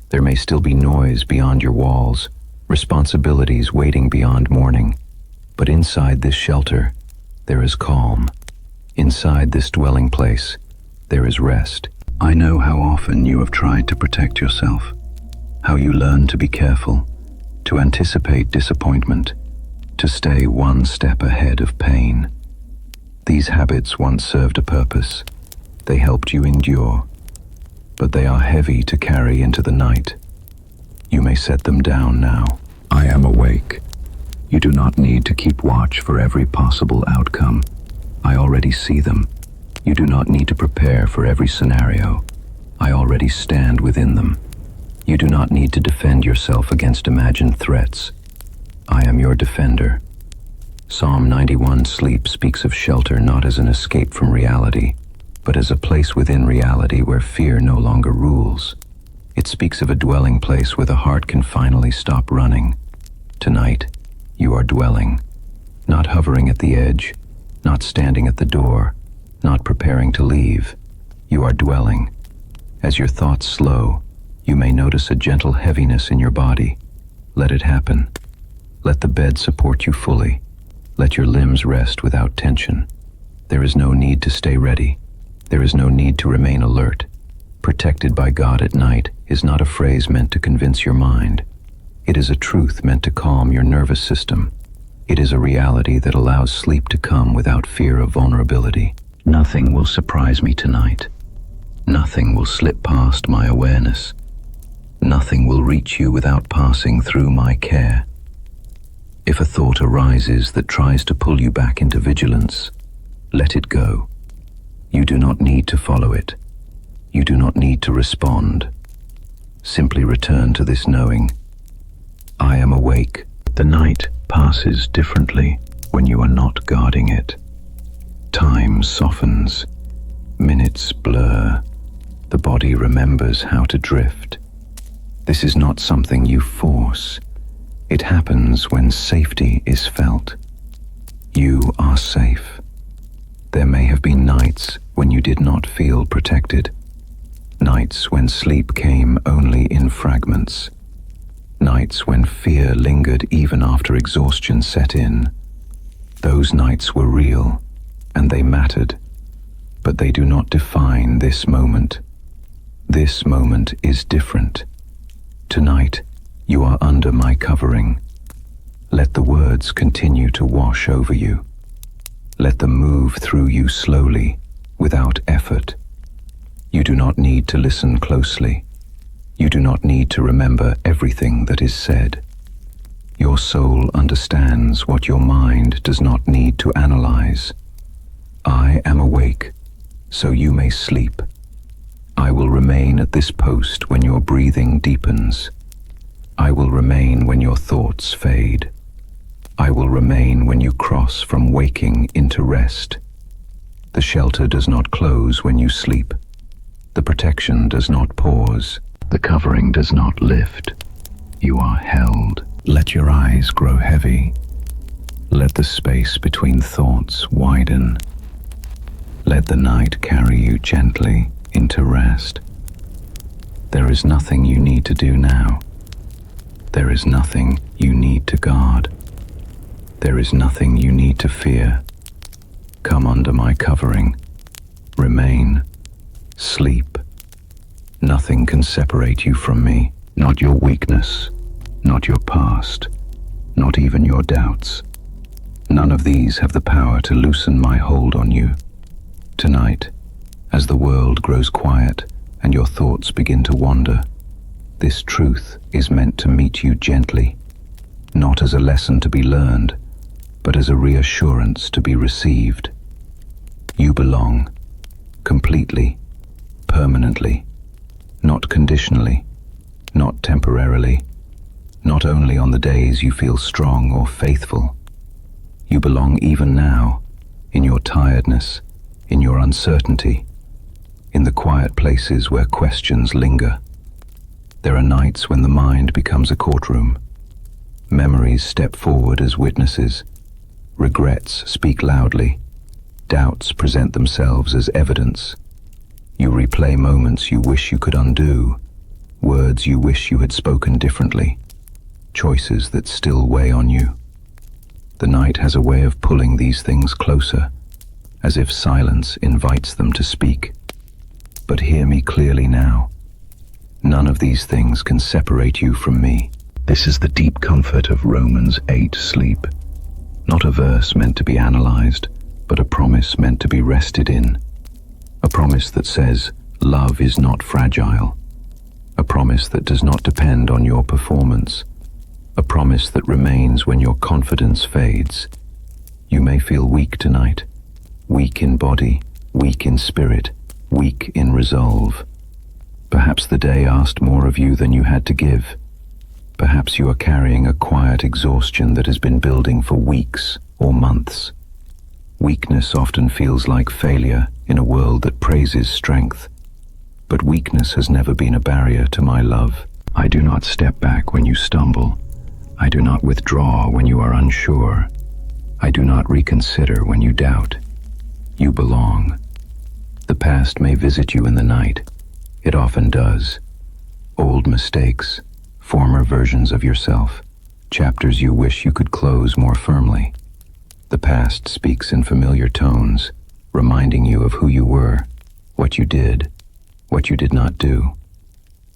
There may still be noise beyond your walls, responsibilities waiting beyond morning. But inside this shelter, there is calm. Inside this dwelling place, there is rest. I know how often you have tried to protect yourself, how you learn to be careful, to anticipate disappointment, to stay one step ahead of pain. These habits once served a purpose. They helped you endure, but they are heavy to carry into the night. You may set them down now. I am awake. You do not need to keep watch for every possible outcome. I already see them. You do not need to prepare for every scenario. I already stand within them. You do not need to defend yourself against imagined threats. I am your defender. Psalm 91 Sleep speaks of shelter not as an escape from reality, but as a place within reality where fear no longer rules. It speaks of a dwelling place where the heart can finally stop running. Tonight, you are dwelling, not hovering at the edge, not standing at the door, not preparing to leave. You are dwelling. As your thoughts slow, you may notice a gentle heaviness in your body. Let it happen. Let the bed support you fully. Let your limbs rest without tension. There is no need to stay ready. There is no need to remain alert. Protected by God at night is not a phrase meant to convince your mind. It is a truth meant to calm your nervous system. It is a reality that allows sleep to come without fear of vulnerability. Nothing will surprise me tonight. Nothing will slip past my awareness. Nothing will reach you without passing through my care. If a thought arises that tries to pull you back into vigilance, let it go. You do not need to follow it. You do not need to respond. Simply return to this knowing. I am awake. The night passes differently when you are not guarding it. Time softens. Minutes blur. The body remembers how to drift. This is not something you force. It happens when safety is felt. You are safe. There may have been nights when you did not feel protected. Nights when sleep came only in fragments. Nights when fear lingered even after exhaustion set in. Those nights were real, and they mattered, but they do not define this moment. This moment is different. Tonight, you are under my covering. Let the words continue to wash over you. Let them move through you slowly, without effort. You do not need to listen closely. You do not need to remember everything that is said. Your soul understands what your mind does not need to analyze. I am awake, so you may sleep. I will remain at this post when your breathing deepens. I will remain when your thoughts fade. I will remain when you cross from waking into rest. The shelter does not close when you sleep. The protection does not pause. The covering does not lift. You are held. Let your eyes grow heavy. Let the space between thoughts widen. Let the night carry you gently into rest. There is nothing you need to do now. There is nothing you need to guard. There is nothing you need to fear. Come under my covering. Remain. Sleep. Nothing can separate you from me. Not your weakness, not your past, not even your doubts. None of these have the power to loosen my hold on you. Tonight, as the world grows quiet and your thoughts begin to wander, this truth is meant to meet you gently, not as a lesson to be learned, but as a reassurance to be received. You belong, completely, permanently, not conditionally, not temporarily, not only on the days you feel strong or faithful. You belong even now, in your tiredness, in your uncertainty, in the quiet places where questions linger. There are nights when the mind becomes a courtroom. Memories step forward as witnesses. Regrets speak loudly. Doubts present themselves as evidence. You replay moments you wish you could undo, words you wish you had spoken differently, choices that still weigh on you. The night has a way of pulling these things closer, as if silence invites them to speak. But hear me clearly now. None of these things can separate you from me. This is the deep comfort of Romans 8 sleep. Not a verse meant to be analyzed, but a promise meant to be rested in. A promise that says, love is not fragile. A promise that does not depend on your performance. A promise that remains when your confidence fades. You may feel weak tonight. Weak in body, weak in spirit, weak in resolve. Perhaps the day asked more of you than you had to give. Perhaps you are carrying a quiet exhaustion that has been building for weeks or months. Weakness often feels like failure in a world that praises strength. But weakness has never been a barrier to my love. I do not step back when you stumble. I do not withdraw when you are unsure. I do not reconsider when you doubt. You belong. The past may visit you in the night. It often does. Old mistakes, former versions of yourself, chapters you wish you could close more firmly. The past speaks in familiar tones, reminding you of who you were, what you did, what you did not do.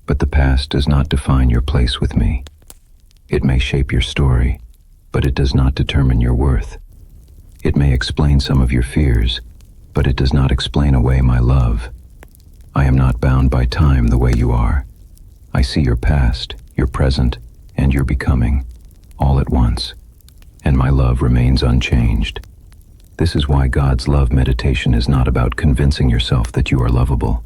But the past does not define your place with me. It may shape your story, but it does not determine your worth. It may explain some of your fears, but it does not explain away my love. I am not bound by time the way you are. I see your past, your present, and your becoming, all at once, and my love remains unchanged. This is why God's love meditation is not about convincing yourself that you are lovable.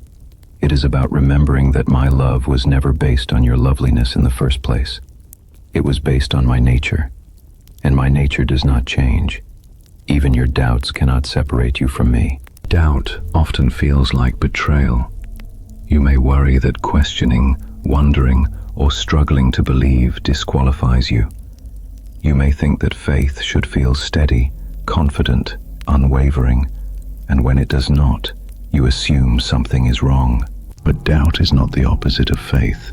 It is about remembering that my love was never based on your loveliness in the first place. It was based on my nature, and my nature does not change. Even your doubts cannot separate you from me. Doubt often feels like betrayal. You may worry that questioning, wondering, or struggling to believe disqualifies you. You may think that faith should feel steady, confident, unwavering, and when it does not, you assume something is wrong. But doubt is not the opposite of faith.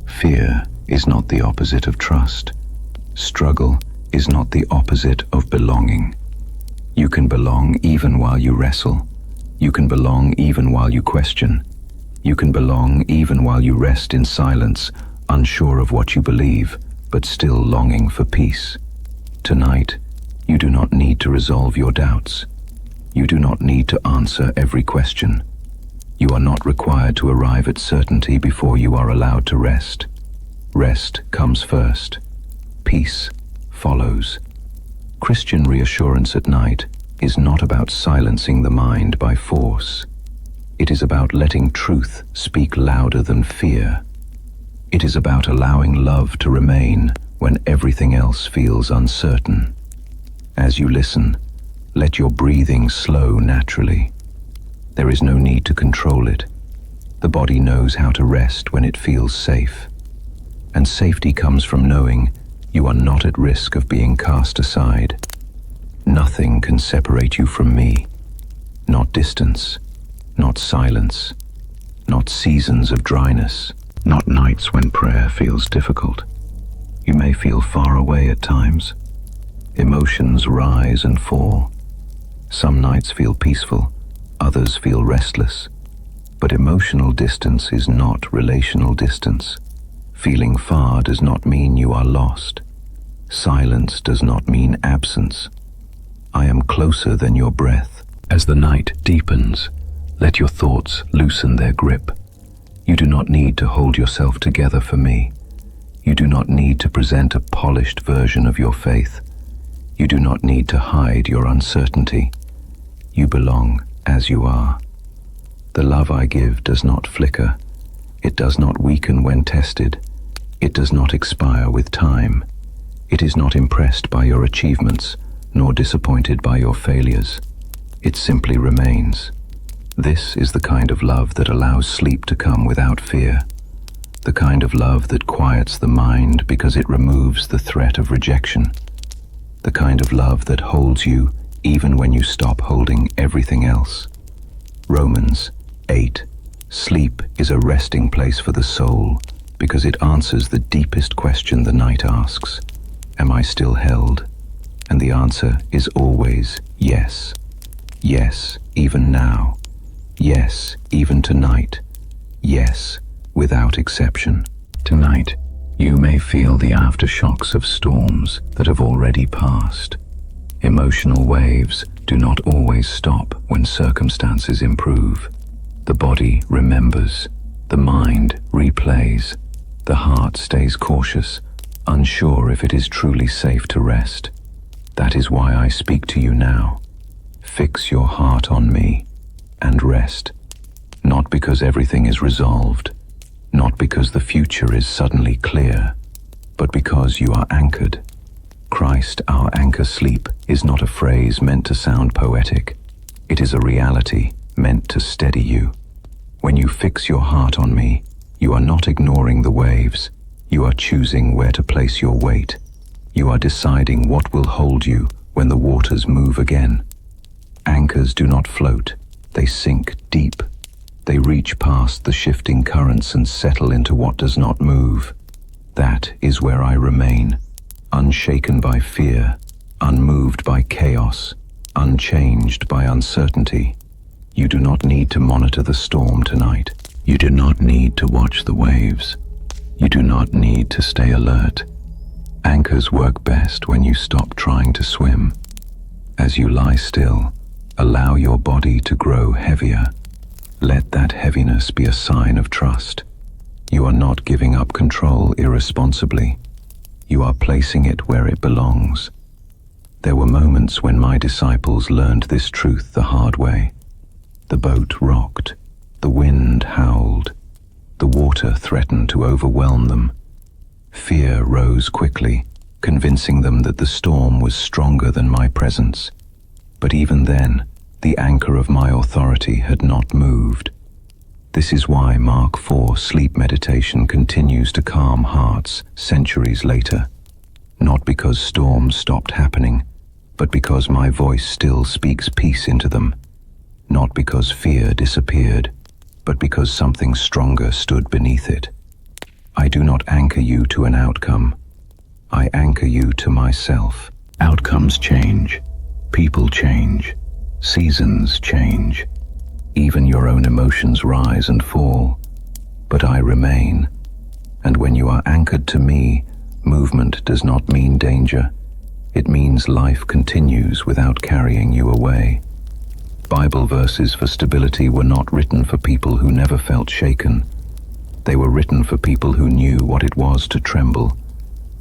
Fear is not the opposite of trust. Struggle is not the opposite of belonging. You can belong even while you wrestle. You can belong even while you question. You can belong even while you rest in silence, unsure of what you believe, but still longing for peace. Tonight, you do not need to resolve your doubts. You do not need to answer every question. You are not required to arrive at certainty before you are allowed to rest. Rest comes first. Peace follows. Christian reassurance at night is not about silencing the mind by force. It is about letting truth speak louder than fear. It is about allowing love to remain when everything else feels uncertain. As you listen, let your breathing slow naturally. There is no need to control it. The body knows how to rest when it feels safe. And safety comes from knowing you are not at risk of being cast aside. Nothing can separate you from me. Not distance, not silence, not seasons of dryness, not nights when prayer feels difficult. You may feel far away at times. Emotions rise and fall. Some nights feel peaceful, others feel restless. But emotional distance is not relational distance. Feeling far does not mean you are lost. Silence does not mean absence. I am closer than your breath. As the night deepens, let your thoughts loosen their grip. You do not need to hold yourself together for me. You do not need to present a polished version of your faith. You do not need to hide your uncertainty. You belong as you are. The love I give does not flicker. It does not weaken when tested. It does not expire with time. It is not impressed by your achievements, nor disappointed by your failures. It simply remains. This is the kind of love that allows sleep to come without fear. The kind of love that quiets the mind because it removes the threat of rejection. The kind of love that holds you even when you stop holding everything else. Romans 8. Sleep is a resting place for the soul because it answers the deepest question the night asks. Am I still held? And the answer is always yes. Yes, even now. Yes, even tonight. Yes, without exception. Tonight, you may feel the aftershocks of storms that have already passed. Emotional waves do not always stop when circumstances improve. The body remembers, the mind replays, the heart stays cautious, unsure if it is truly safe to rest. That is why I speak to you now. Fix your heart on me and rest. Not because everything is resolved, not because the future is suddenly clear, but because you are anchored. Christ, our anchor sleep, is not a phrase meant to sound poetic. It is a reality meant to steady you. When you fix your heart on me, you are not ignoring the waves. You are choosing where to place your weight. You are deciding what will hold you when the waters move again. Anchors do not float, they sink deep. They reach past the shifting currents and settle into what does not move. That is where I remain, unshaken by fear, unmoved by chaos, unchanged by uncertainty. You do not need to monitor the storm tonight. You do not need to watch the waves. You do not need to stay alert. Anchors work best when you stop trying to swim. As you lie still, allow your body to grow heavier. Let that heaviness be a sign of trust. You are not giving up control irresponsibly. You are placing it where it belongs. There were moments when my disciples learned this truth the hard way. The boat rocked, the wind howled, the water threatened to overwhelm them. Fear rose quickly, convincing them that the storm was stronger than my presence. But even then, the anchor of my authority had not moved. This is why Mark 4 sleep meditation continues to calm hearts centuries later. Not because storms stopped happening, but because my voice still speaks peace into them. Not because fear disappeared, but because something stronger stood beneath it. I do not anchor you to an outcome. I anchor you to myself. Outcomes change. People change. Seasons change. Even your own emotions rise and fall. But I remain. And when you are anchored to me, movement does not mean danger. It means life continues without carrying you away. Bible verses for stability were not written for people who never felt shaken. They were written for people who knew what it was to tremble,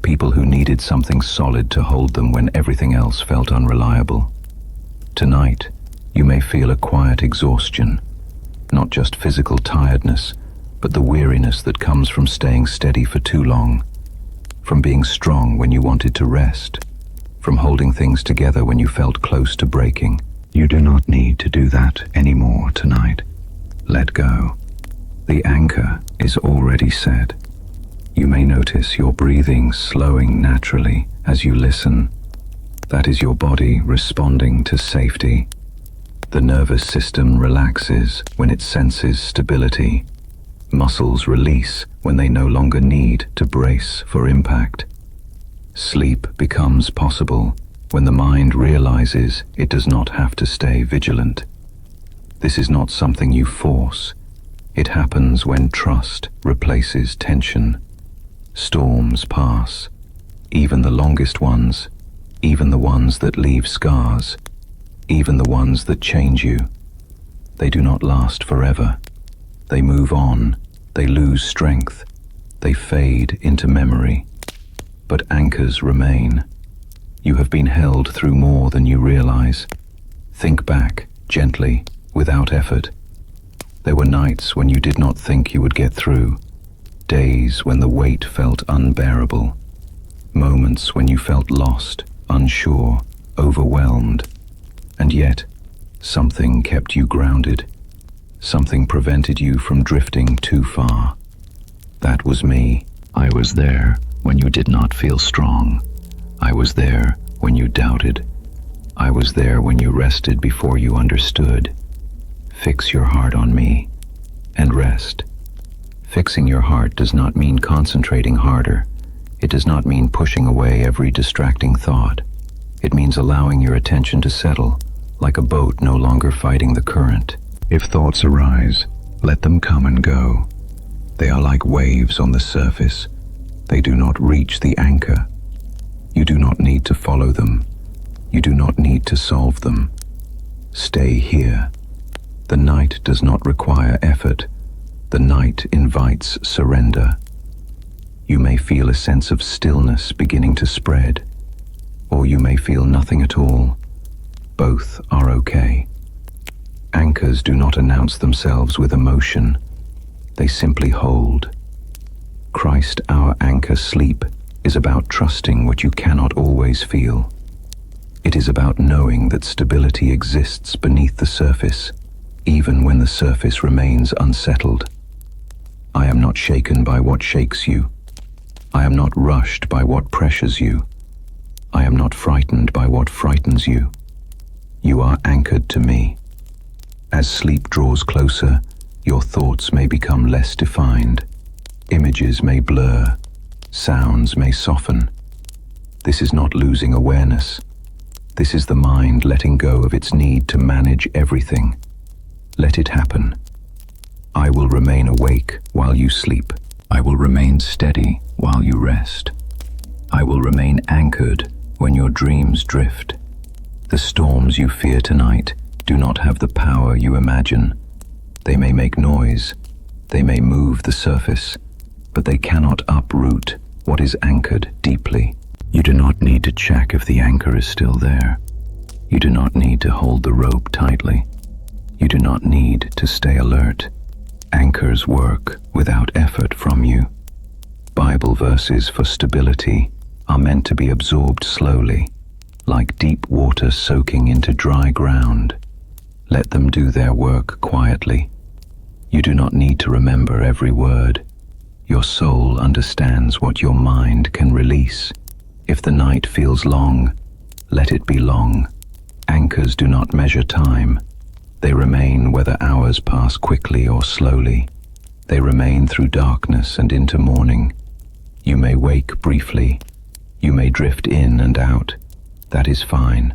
people who needed something solid to hold them when everything else felt unreliable. Tonight, you may feel a quiet exhaustion, not just physical tiredness, but the weariness that comes from staying steady for too long, from being strong when you wanted to rest, from holding things together when you felt close to breaking. You do not need to do that anymore tonight. Let go. The anchor is already set. You may notice your breathing slowing naturally as you listen. That is your body responding to safety. The nervous system relaxes when it senses stability. Muscles release when they no longer need to brace for impact. Sleep becomes possible when the mind realizes it does not have to stay vigilant. This is not something you force. It happens when trust replaces tension. Storms pass, even the longest ones, even the ones that leave scars, even the ones that change you. They do not last forever. They move on, they lose strength, they fade into memory. But anchors remain. You have been held through more than you realize. Think back, gently, without effort. There were nights when you did not think you would get through, days when the weight felt unbearable, moments when you felt lost, unsure, overwhelmed, and yet something kept you grounded. Something prevented you from drifting too far. That was me. I was there when you did not feel strong. I was there when you doubted. I was there when you rested before you understood. Fix your heart on me and rest. Fixing your heart does not mean concentrating harder. It does not mean pushing away every distracting thought. It means allowing your attention to settle, like a boat no longer fighting the current. If thoughts arise, let them come and go. They are like waves on the surface. They do not reach the anchor. You do not need to follow them. You do not need to solve them. Stay here. The night does not require effort. The night invites surrender. You may feel a sense of stillness beginning to spread, or you may feel nothing at all. Both are okay. Anchors do not announce themselves with emotion. They simply hold. Christ, our anchor, sleep is about trusting what you cannot always feel. It is about knowing that stability exists beneath the surface, even when the surface remains unsettled. I am not shaken by what shakes you. I am not rushed by what pressures you. I am not frightened by what frightens you. You are anchored to me. As sleep draws closer, your thoughts may become less defined. Images may blur. Sounds may soften. This is not losing awareness. This is the mind letting go of its need to manage everything. Let it happen. I will remain awake while you sleep. I will remain steady while you rest. I will remain anchored when your dreams drift. The storms you fear tonight do not have the power you imagine. They may make noise. They may move the surface, but they cannot uproot what is anchored deeply. You do not need to check if the anchor is still there. You do not need to hold the rope tightly. You do not need to stay alert. Anchors work without effort from you. Bible verses for stability are meant to be absorbed slowly, like deep water soaking into dry ground. Let them do their work quietly. You do not need to remember every word. Your soul understands what your mind can release. If the night feels long, let it be long. Anchors do not measure time. They remain whether hours pass quickly or slowly. They remain through darkness and into morning. You may wake briefly. You may drift in and out. That is fine.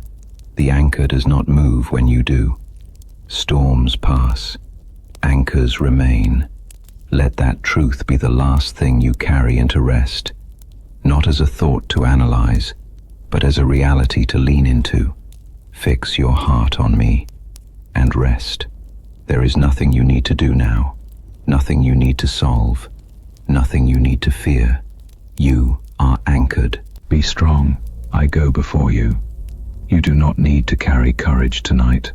The anchor does not move when you do. Storms pass. Anchors remain. Let that truth be the last thing you carry into rest, not as a thought to analyze, but as a reality to lean into. Fix your heart on me and rest. There is nothing you need to do now, nothing you need to solve, nothing you need to fear. You are anchored. Be strong. I go before you. You do not need to carry courage tonight.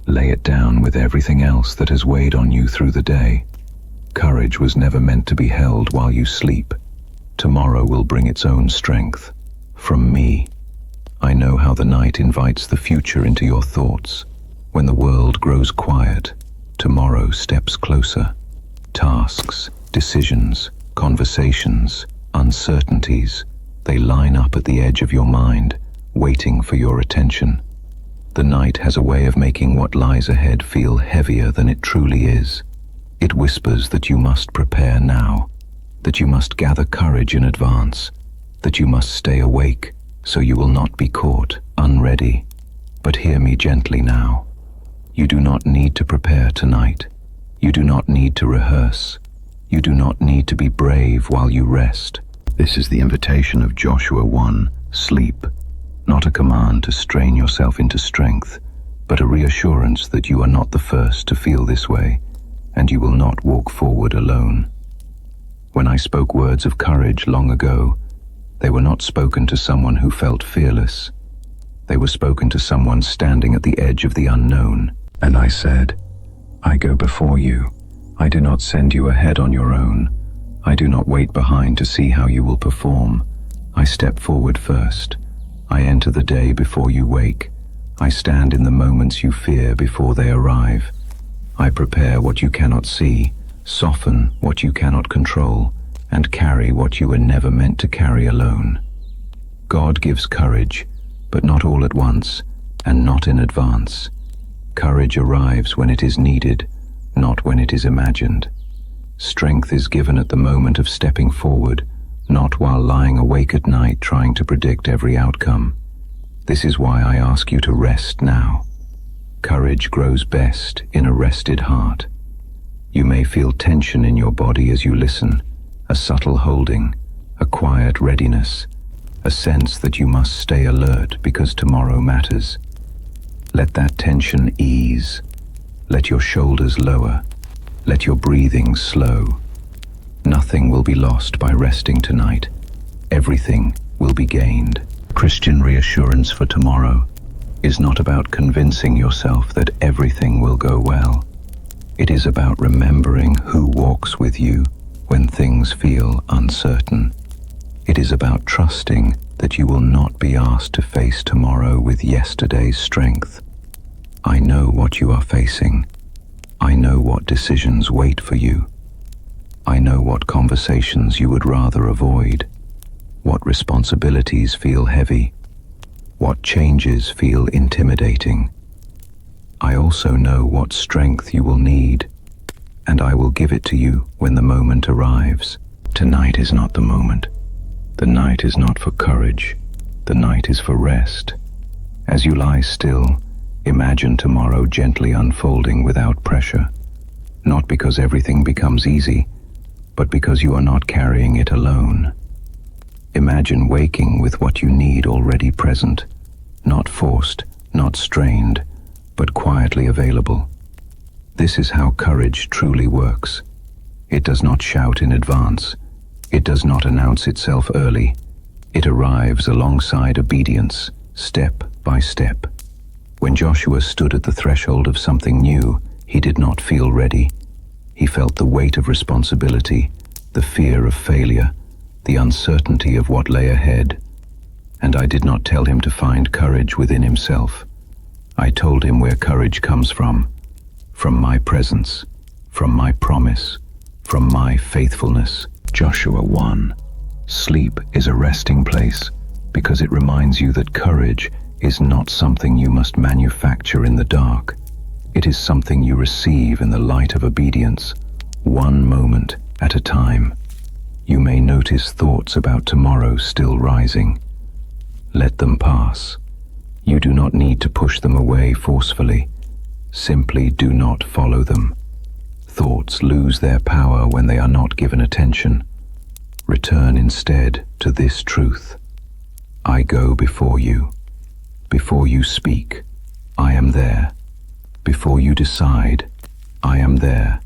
Lay it down with everything else that has weighed on you through the day. Courage was never meant to be held while you sleep. Tomorrow will bring its own strength. From me. I know how the night invites the future into your thoughts. When the world grows quiet, tomorrow steps closer. Tasks, decisions, conversations, uncertainties, they line up at the edge of your mind, waiting for your attention. The night has a way of making what lies ahead feel heavier than it truly is. It whispers that you must prepare now, that you must gather courage in advance, that you must stay awake so you will not be caught unready. But hear me gently now. You do not need to prepare tonight. You do not need to rehearse. You do not need to be brave while you rest. This is the invitation of Joshua 1, sleep. Not a command to strain yourself into strength, but a reassurance that you are not the first to feel this way, and you will not walk forward alone. When I spoke words of courage long ago, they were not spoken to someone who felt fearless. They were spoken to someone standing at the edge of the unknown. And I said, I go before you. I do not send you ahead on your own. I do not wait behind to see how you will perform. I step forward first. I enter the day before you wake. I stand in the moments you fear before they arrive. I prepare what you cannot see, soften what you cannot control, and carry what you were never meant to carry alone. God gives courage, but not all at once, and not in advance. Courage arrives when it is needed, not when it is imagined. Strength is given at the moment of stepping forward, not while lying awake at night trying to predict every outcome. This is why I ask you to rest now. Courage grows best in a rested heart. You may feel tension in your body as you listen, a subtle holding, a quiet readiness, a sense that you must stay alert because tomorrow matters. Let that tension ease. Let your shoulders lower. Let your breathing slow. Nothing will be lost by resting tonight. Everything will be gained. Christian reassurance for tomorrow is not about convincing yourself that everything will go well. It is about remembering who walks with you when things feel uncertain. It is about trusting that you will not be asked to face tomorrow with yesterday's strength. I know what you are facing. I know what decisions wait for you. I know what conversations you would rather avoid, what responsibilities feel heavy, what changes feel intimidating. I also know what strength you will need, and I will give it to you when the moment arrives. Tonight is not the moment. The night is not for courage. The night is for rest. As you lie still, imagine tomorrow gently unfolding without pressure, not because everything becomes easy, but because you are not carrying it alone. Imagine waking with what you need already present, not forced, not strained, but quietly available. This is how courage truly works. It does not shout in advance. It does not announce itself early. It arrives alongside obedience, step by step. When Joshua stood at the threshold of something new, he did not feel ready. He felt the weight of responsibility, the fear of failure, the uncertainty of what lay ahead. And I did not tell him to find courage within himself. I told him where courage comes from my presence, from my promise, from my faithfulness. Joshua 1. Sleep is a resting place because it reminds you that courage is not something you must manufacture in the dark. It is something you receive in the light of obedience, one moment at a time. You may notice thoughts about tomorrow still rising. Let them pass. You do not need to push them away forcefully. Simply do not follow them. Thoughts lose their power when they are not given attention. Return instead to this truth. I go before you. Before you speak, I am there. Before you decide, I am there.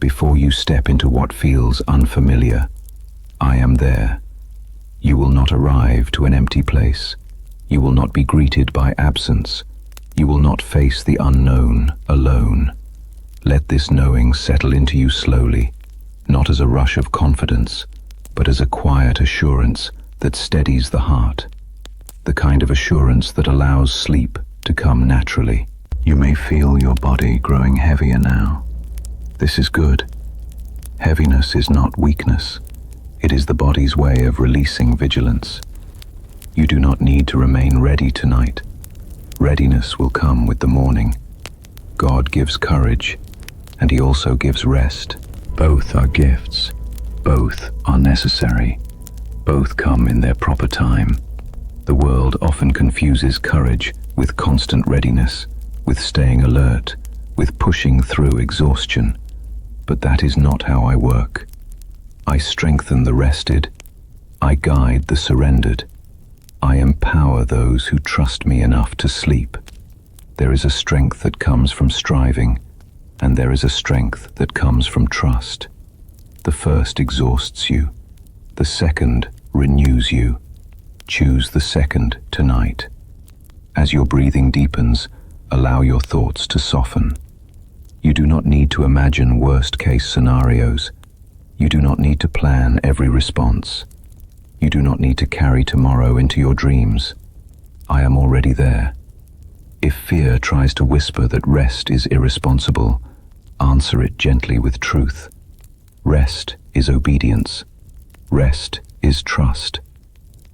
Before you step into what feels unfamiliar, I am there. You will not arrive to an empty place. You will not be greeted by absence. You will not face the unknown alone. Let this knowing settle into you slowly, not as a rush of confidence, but as a quiet assurance that steadies the heart. The kind of assurance that allows sleep to come naturally. You may feel your body growing heavier now. This is good. Heaviness is not weakness. It is the body's way of releasing vigilance. You do not need to remain ready tonight. Readiness will come with the morning. God gives courage, and He also gives rest. Both are gifts. Both are necessary. Both come in their proper time. The world often confuses courage with constant readiness, with staying alert, with pushing through exhaustion. But that is not how I work. I strengthen the rested. I guide the surrendered. I empower those who trust me enough to sleep. There is a strength that comes from striving, and there is a strength that comes from trust. The first exhausts you. The second renews you. Choose the second tonight. As your breathing deepens, allow your thoughts to soften. You do not need to imagine worst-case scenarios. You do not need to plan every response. You do not need to carry tomorrow into your dreams. I am already there. If fear tries to whisper that rest is irresponsible, answer it gently with truth. Rest is obedience. Rest is trust.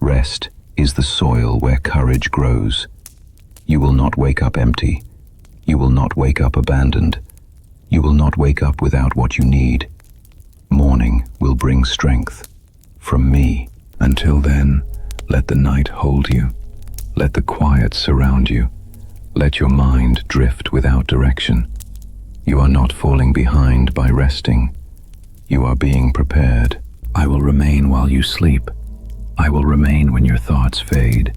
Rest is the soil where courage grows. You will not wake up empty. You will not wake up abandoned. You will not wake up without what you need. Morning will bring strength from me. Until then, let the night hold you. Let the quiet surround you. Let your mind drift without direction. You are not falling behind by resting. You are being prepared. I will remain while you sleep. I will remain when your thoughts fade.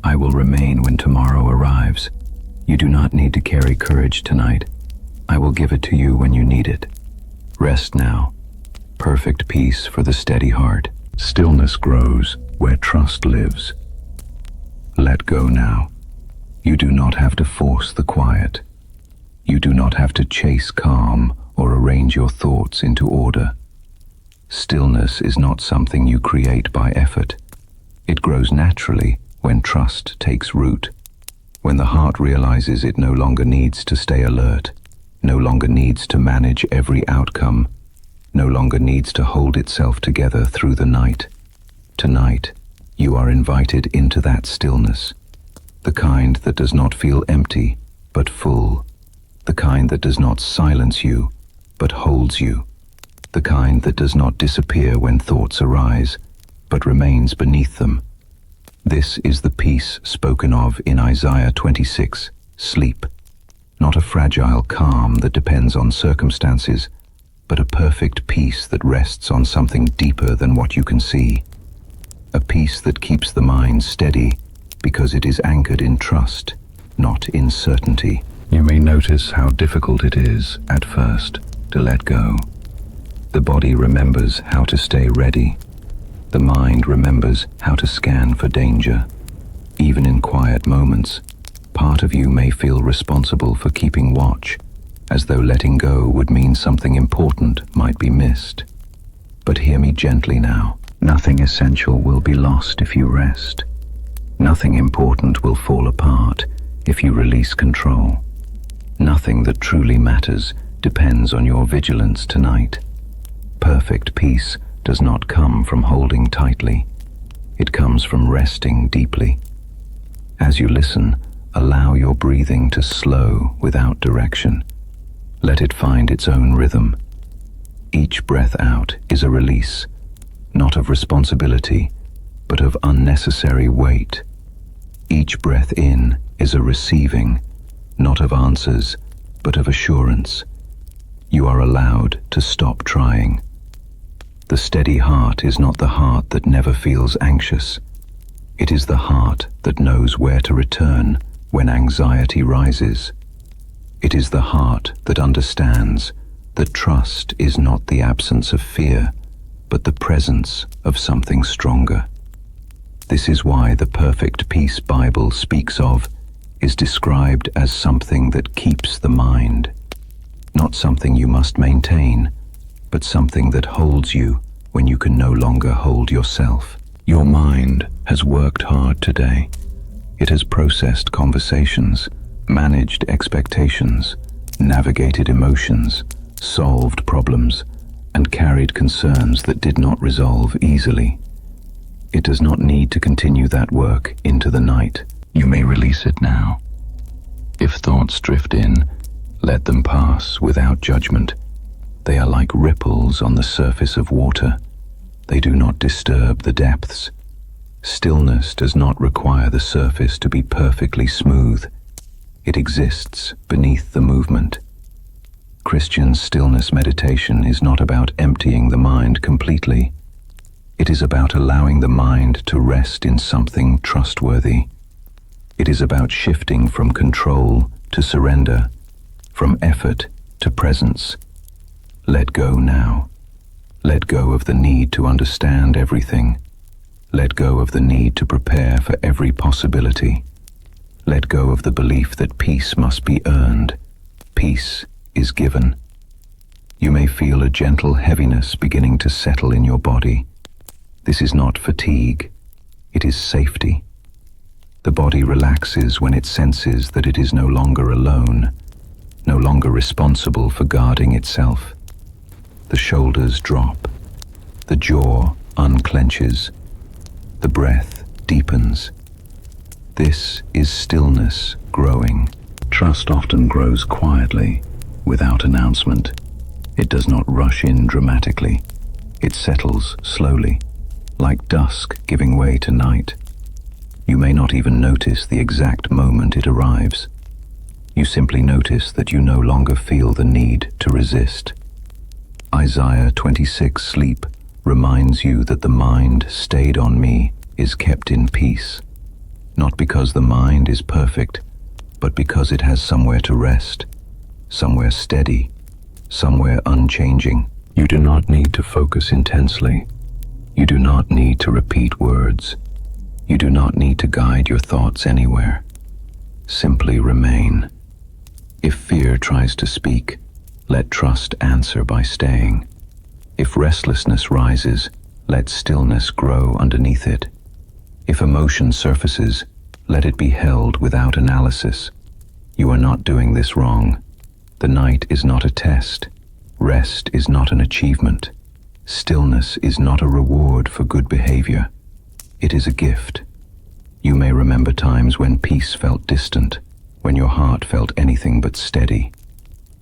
I will remain when tomorrow arrives. You do not need to carry courage tonight. I will give it to you when you need it. Rest now. Perfect peace for the steady heart. Stillness grows where trust lives. Let go now. You do not have to force the quiet. You do not have to chase calm or arrange your thoughts into order. Stillness is not something you create by effort. It grows naturally when trust takes root, when the heart realizes it no longer needs to stay alert, no longer needs to manage every outcome, no longer needs to hold itself together through the night. Tonight, you are invited into that stillness, the kind that does not feel empty, but full, the kind that does not silence you, but holds you, the kind that does not disappear when thoughts arise, but remains beneath them. This is the peace spoken of in Isaiah 26, sleep, not a fragile calm that depends on circumstances, but a perfect peace that rests on something deeper than what you can see. A peace that keeps the mind steady because it is anchored in trust, not in certainty. You may notice how difficult it is, at first, to let go. The body remembers how to stay ready. The mind remembers how to scan for danger. Even in quiet moments, part of you may feel responsible for keeping watch, as though letting go would mean something important might be missed. But hear me gently now. Nothing essential will be lost if you rest. Nothing important will fall apart if you release control. Nothing that truly matters depends on your vigilance tonight. Perfect peace does not come from holding tightly. It comes from resting deeply. As you listen, allow your breathing to slow without direction. Let it find its own rhythm. Each breath out is a release, not of responsibility, but of unnecessary weight. Each breath in is a receiving, not of answers, but of assurance. You are allowed to stop trying. The steady heart is not the heart that never feels anxious. It is the heart that knows where to return when anxiety rises. It is the heart that understands that trust is not the absence of fear, but the presence of something stronger. This is why the perfect peace Bible speaks of is described as something that keeps the mind, not something you must maintain, but something that holds you when you can no longer hold yourself. Your mind has worked hard today. It has processed conversations, managed expectations, navigated emotions, solved problems, and carried concerns that did not resolve easily. It does not need to continue that work into the night. You may release it now. If thoughts drift in, let them pass without judgment. They are like ripples on the surface of water. They do not disturb the depths. Stillness does not require the surface to be perfectly smooth. It exists beneath the movement. Christian stillness meditation is not about emptying the mind completely. It is about allowing the mind to rest in something trustworthy. It is about shifting from control to surrender, from effort to presence. Let go now. Let go of the need to understand everything. Let go of the need to prepare for every possibility. Let go of the belief that peace must be earned. Peace is given. You may feel a gentle heaviness beginning to settle in your body. This is not fatigue, it is safety. The body relaxes when it senses that it is no longer alone, no longer responsible for guarding itself. The shoulders drop, the jaw unclenches, the breath deepens. This is stillness growing. Trust often grows quietly, without announcement. It does not rush in dramatically. It settles slowly, like dusk giving way to night. You may not even notice the exact moment it arrives. You simply notice that you no longer feel the need to resist. Isaiah 26 sleep reminds you that the mind stayed on me is kept in peace, not because the mind is perfect, but because it has somewhere to rest, somewhere steady, somewhere unchanging. You do not need to focus intensely. You do not need to repeat words. You do not need to guide your thoughts anywhere. Simply remain. If fear tries to speak, let trust answer by staying. If restlessness rises, let stillness grow underneath it. If emotion surfaces, let it be held without analysis. You are not doing this wrong. The night is not a test. Rest is not an achievement. Stillness is not a reward for good behavior. It is a gift. You may remember times when peace felt distant, when your heart felt anything but steady.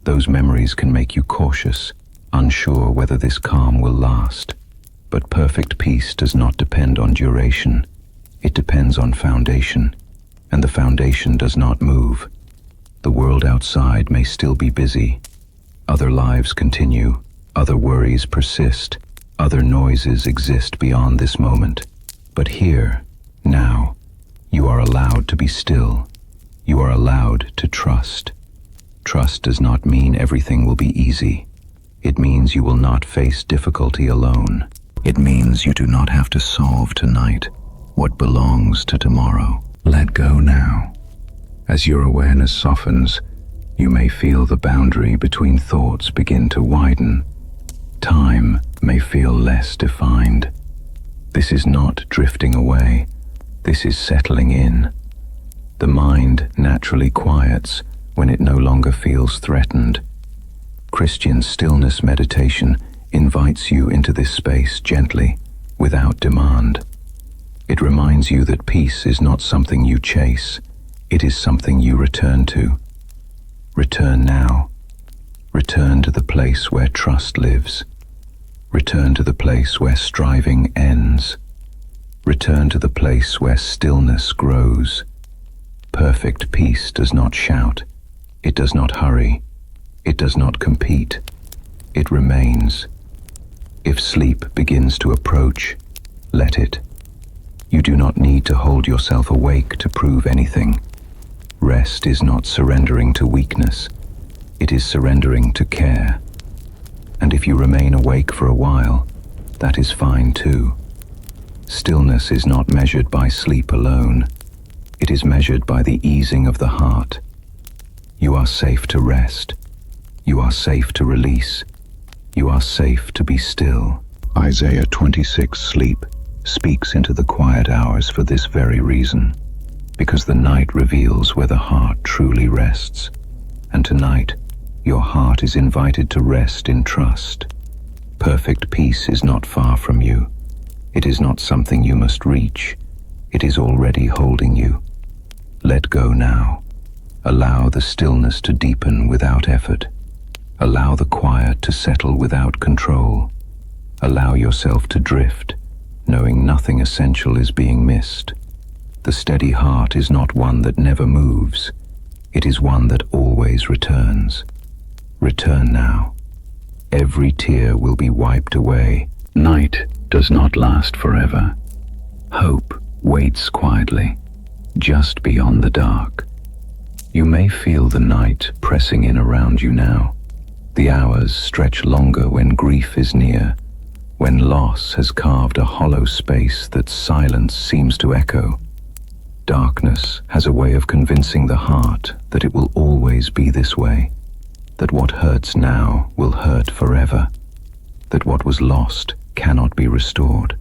Those memories can make you cautious, unsure whether this calm will last. But perfect peace does not depend on duration. It depends on foundation, and the foundation does not move. The world outside may still be busy. Other lives continue. Other worries persist. Other noises exist beyond this moment. But here, now, you are allowed to be still. You are allowed to trust. Trust does not mean everything will be easy. It means you will not face difficulty alone. It means you do not have to solve tonight what belongs to tomorrow. Let go now. As your awareness softens, you may feel the boundary between thoughts begin to widen. Time may feel less defined. This is not drifting away. This is settling in. The mind naturally quiets when it no longer feels threatened. Christian stillness meditation invites you into this space gently, without demand. It reminds you that peace is not something you chase. It is something you return to. Return now. Return to the place where trust lives. Return to the place where striving ends. Return to the place where stillness grows. Perfect peace does not shout. It does not hurry. It does not compete. It remains. If sleep begins to approach, let it. You do not need to hold yourself awake to prove anything. Rest is not surrendering to weakness. It is surrendering to care. And if you remain awake for a while, that is fine too. Stillness is not measured by sleep alone. It is measured by the easing of the heart. You are safe to rest. You are safe to release. You are safe to be still. Isaiah 26 sleep speaks into the quiet hours for this very reason, because the night reveals where the heart truly rests. And tonight, your heart is invited to rest in trust. Perfect peace is not far from you. It is not something you must reach. It is already holding you. Let go now. Allow the stillness to deepen without effort. Allow the quiet to settle without control. Allow yourself to drift, knowing nothing essential is being missed. The steady heart is not one that never moves. It is one that always returns. Return now. Every tear will be wiped away. Night does not last forever. Hope waits quietly, just beyond the dark. You may feel the night pressing in around you now. The hours stretch longer when grief is near, when loss has carved a hollow space that silence seems to echo. Darkness has a way of convincing the heart that it will always be this way. that what hurts now will hurt forever, that what was lost cannot be restored.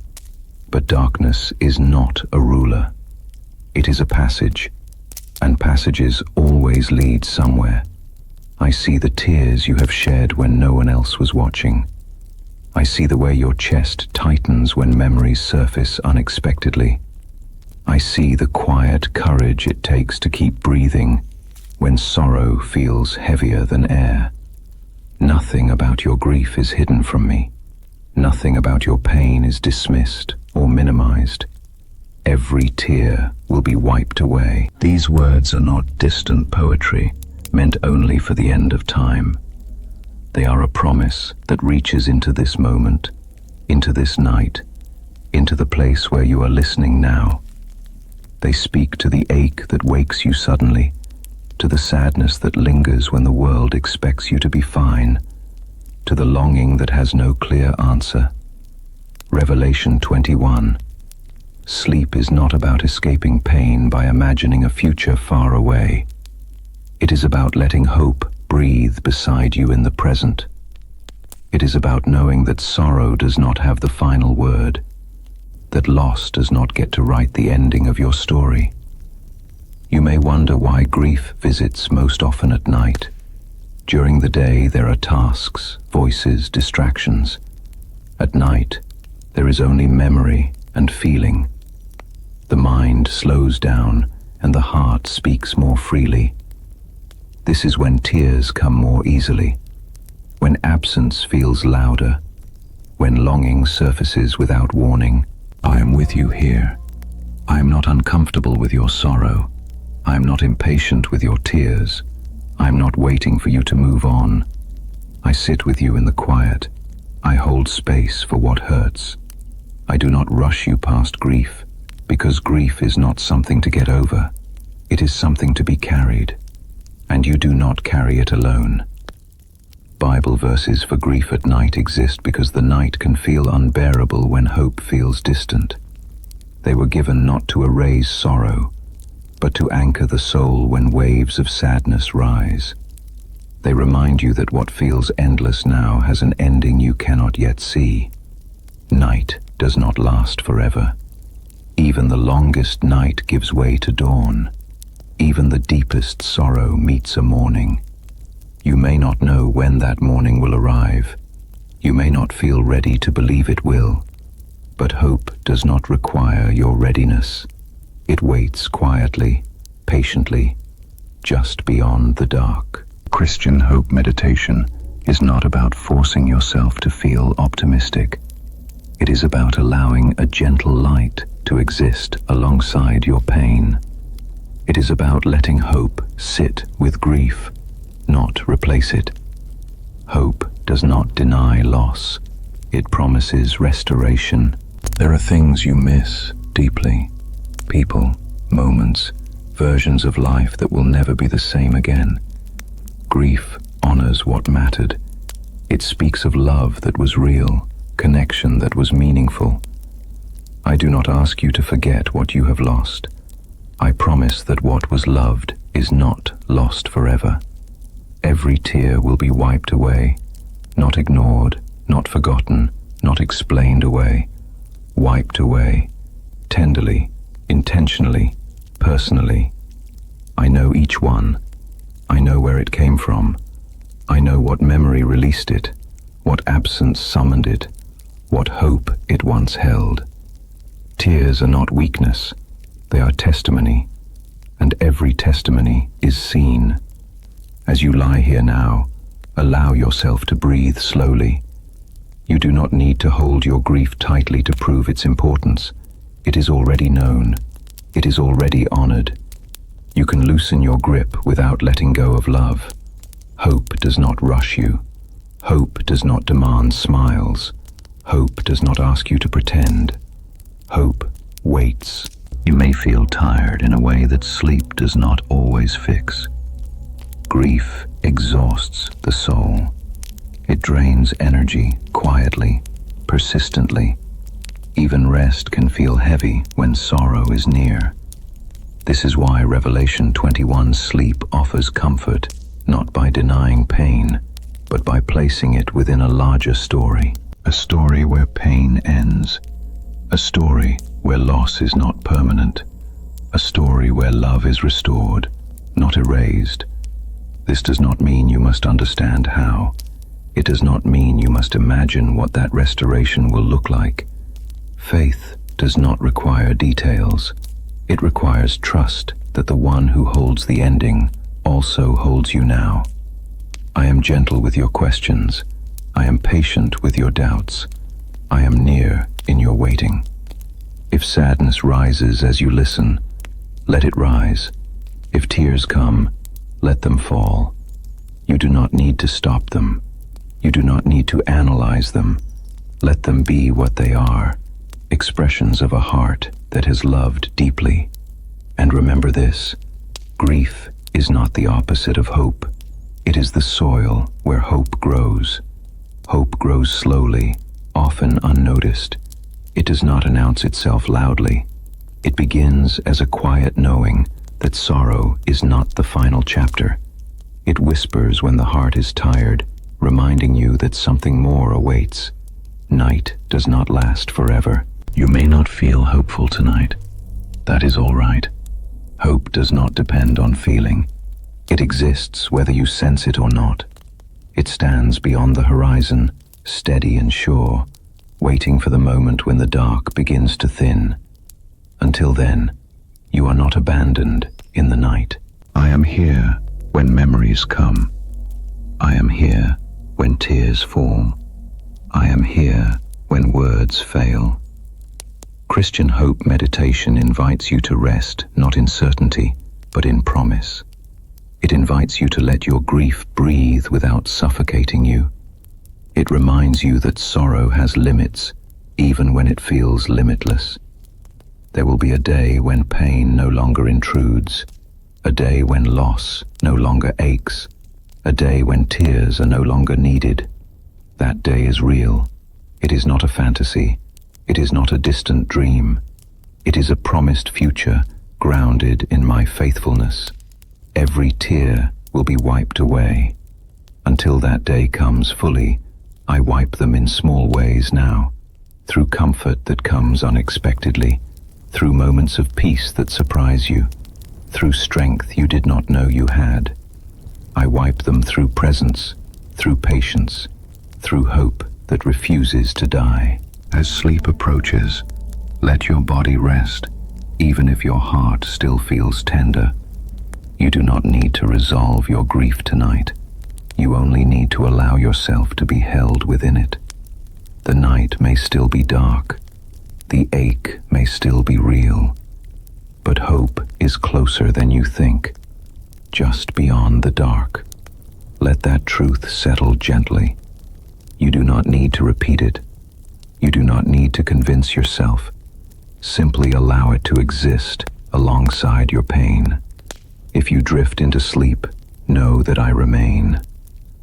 But darkness is not a ruler. It is a passage, and passages always lead somewhere. I see the tears you have shed when no one else was watching. I see the way your chest tightens when memories surface unexpectedly. I see the quiet courage it takes to keep breathing when sorrow feels heavier than air. Nothing about your grief is hidden from me. Nothing about your pain is dismissed or minimized. Every tear will be wiped away. These words are not distant poetry, meant only for the end of time. They are a promise that reaches into this moment, into this night, into the place where you are listening now. They speak to the ache that wakes you suddenly, to the sadness that lingers when the world expects you to be fine, to the longing that has no clear answer. Revelation 21. Sleep is not about escaping pain by imagining a future far away. It is about letting hope breathe beside you in the present. It is about knowing that sorrow does not have the final word, that loss does not get to write the ending of your story. You may wonder why grief visits most often at night. During the day there are tasks, voices, distractions. At night there is only memory and feeling. The mind slows down and the heart speaks more freely. This is when tears come more easily, when absence feels louder, when longing surfaces without warning. I am with you here. I am not uncomfortable with your sorrow. I am not impatient with your tears. I am not waiting for you to move on. I sit with you in the quiet. I hold space for what hurts. I do not rush you past grief, because grief is not something to get over. It is something to be carried, and you do not carry it alone. Bible verses for grief at night exist because the night can feel unbearable when hope feels distant. They were given not to erase sorrow, but to anchor the soul when waves of sadness rise. They remind you that what feels endless now has an ending you cannot yet see. Night does not last forever. Even the longest night gives way to dawn. Even the deepest sorrow meets a morning. You may not know when that morning will arrive. You may not feel ready to believe it will. But hope does not require your readiness. It waits quietly, patiently, just beyond the dark. Christian hope meditation is not about forcing yourself to feel optimistic. It is about allowing a gentle light to exist alongside your pain. It is about letting hope sit with grief, not replace it. Hope does not deny loss. It promises restoration. There are things you miss deeply. People, moments, versions of life that will never be the same again. Grief honors what mattered. It speaks of love that was real, connection that was meaningful. I do not ask you to forget what you have lost. I promise that what was loved is not lost forever. Every tear will be wiped away, not ignored, not forgotten, not explained away. Wiped away, tenderly, intentionally, personally. I know each one. I know where it came from. I know what memory released it, what absence summoned it, what hope it once held. Tears are not weakness. They are testimony, and every testimony is seen. As you lie here now, allow yourself to breathe slowly. You do not need to hold your grief tightly to prove its importance. It is already known. It is already honored. You can loosen your grip without letting go of love. Hope does not rush you. Hope does not demand smiles. Hope does not ask you to pretend. Hope waits. You may feel tired in a way that sleep does not always fix. Grief exhausts the soul. It drains energy quietly, persistently. Even rest can feel heavy when sorrow is near. This is why Revelation 21 sleep offers comfort, not by denying pain, but by placing it within a larger story. A story where pain ends. A story where loss is not permanent. A story where love is restored, not erased. This does not mean you must understand how. It does not mean you must imagine what that restoration will look like. Faith does not require details. It requires trust that the one who holds the ending also holds you now. I am gentle with your questions. I am patient with your doubts. I am near in your waiting. If sadness rises as you listen, let it rise. If tears come, let them fall. You do not need to stop them. You do not need to analyze them. Let them be what they are, expressions of a heart that has loved deeply. And remember this, grief is not the opposite of hope. It is the soil where hope grows. Hope grows slowly, often unnoticed. It does not announce itself loudly. It begins as a quiet knowing that sorrow is not the final chapter. It whispers when the heart is tired, reminding you that something more awaits. Night does not last forever. You may not feel hopeful tonight. That is all right. Hope does not depend on feeling. It exists whether you sense it or not. It stands beyond the horizon, steady and sure, waiting for the moment when the dark begins to thin. Until then, you are not abandoned in the night. I am here when memories come. I am here when tears fall. I am here when words fail. Christian hope meditation invites you to rest not in certainty, but in promise. It invites you to let your grief breathe without suffocating you. It reminds you that sorrow has limits, even when it feels limitless. There will be a day when pain no longer intrudes, a day when loss no longer aches, a day when tears are no longer needed. That day is real. It is not a fantasy. It is not a distant dream. It is a promised future grounded in my faithfulness. Every tear will be wiped away. Until that day comes fully, I wipe them in small ways now, through comfort that comes unexpectedly, through moments of peace that surprise you, through strength you did not know you had. I wipe them through presence, through patience, through hope that refuses to die. As sleep approaches, let your body rest, even if your heart still feels tender. You do not need to resolve your grief tonight. You only need to allow yourself to be held within it. The night may still be dark. The ache may still be real. But hope is closer than you think, just beyond the dark. Let that truth settle gently. You do not need to repeat it. You do not need to convince yourself. Simply allow it to exist alongside your pain. If you drift into sleep, know that I remain.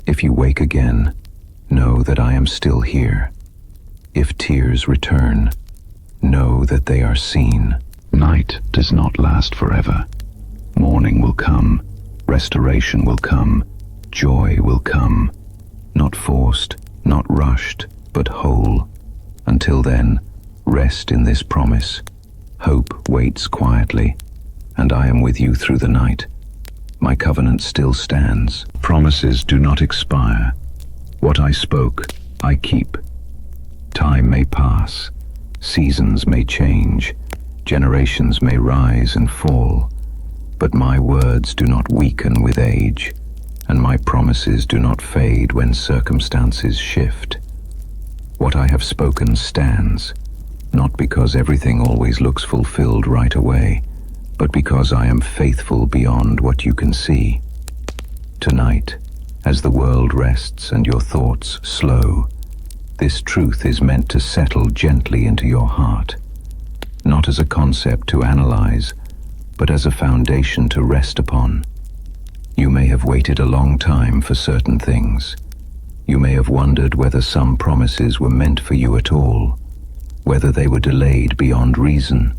If you wake again, know that I am still here. If tears return, know that they are seen. Night does not last forever. Morning will come, restoration will come, joy will come. Not forced, not rushed, but whole. Until then, rest in this promise. Hope waits quietly, and I am with you through the night. My covenant still stands. Promises do not expire. What I spoke, I keep. Time may pass. Seasons may change. Generations may rise and fall. But my words do not weaken with age, and my promises do not fade when circumstances shift. What I have spoken stands, not because everything always looks fulfilled right away, but because I am faithful beyond what you can see. Tonight, as the world rests and your thoughts slow, this truth is meant to settle gently into your heart, not as a concept to analyze, but as a foundation to rest upon. You may have waited a long time for certain things. You may have wondered whether some promises were meant for you at all, whether they were delayed beyond reason,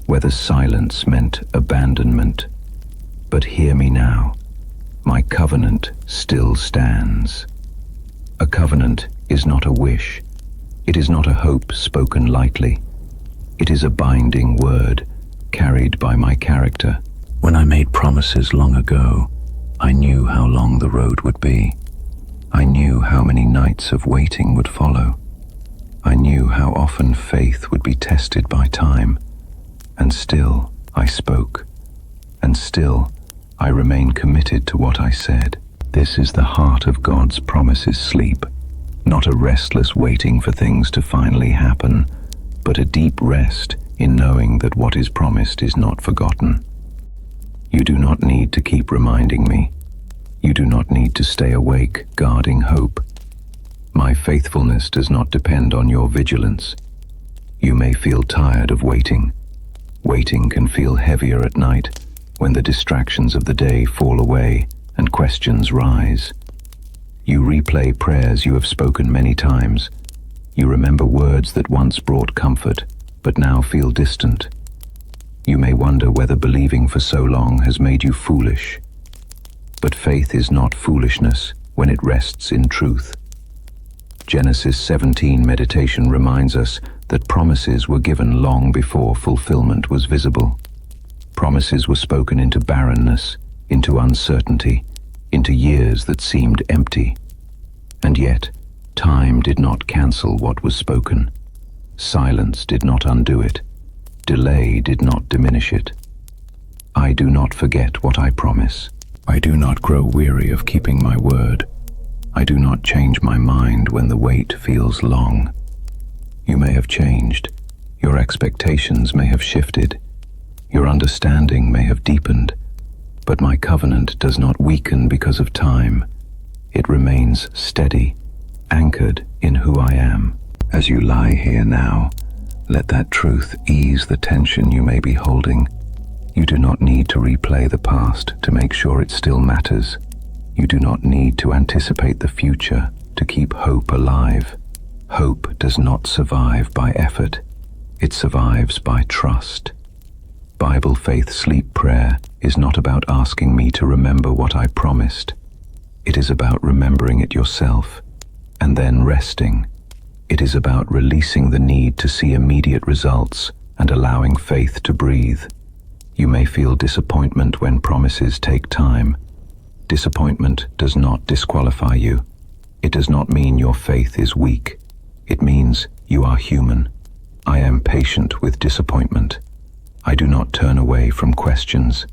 whether silence meant abandonment. But hear me now. My covenant still stands. A covenant is not a wish. It is not a hope spoken lightly. It is a binding word carried by my character. When I made promises long ago, I knew how long the road would be. I knew how many nights of waiting would follow. I knew how often faith would be tested by time. And still I spoke. And still I remain committed to what I said. This is the heart of God's promises: sleep. Not a restless waiting for things to finally happen, but a deep rest in knowing that what is promised is not forgotten. You do not need to keep reminding me. You do not need to stay awake, guarding hope. My faithfulness does not depend on your vigilance. You may feel tired of waiting. Waiting can feel heavier at night when the distractions of the day fall away and questions rise. You replay prayers you have spoken many times. You remember words that once brought comfort, but now feel distant. You may wonder whether believing for so long has made you foolish. But faith is not foolishness when it rests in truth. Genesis 17 meditation reminds us that promises were given long before fulfillment was visible. Promises were spoken into barrenness, into uncertainty, into years that seemed empty. And yet, time did not cancel what was spoken. Silence did not undo it. Delay did not diminish it. I do not forget what I promise. I do not grow weary of keeping my word. I do not change my mind when the wait feels long. You may have changed. Your expectations may have shifted. Your understanding may have deepened. But my covenant does not weaken because of time. It remains steady, anchored in who I am. As you lie here now, let that truth ease the tension you may be holding. You do not need to replay the past to make sure it still matters. You do not need to anticipate the future to keep hope alive. Hope does not survive by effort. It survives by trust. Bible faith sleep prayer is not about asking me to remember what I promised. It is about remembering it yourself and then resting. It is about releasing the need to see immediate results and allowing faith to breathe. You may feel disappointment when promises take time. Disappointment does not disqualify you. It does not mean your faith is weak. It means you are human. I am patient with disappointment. I do not turn away from questions.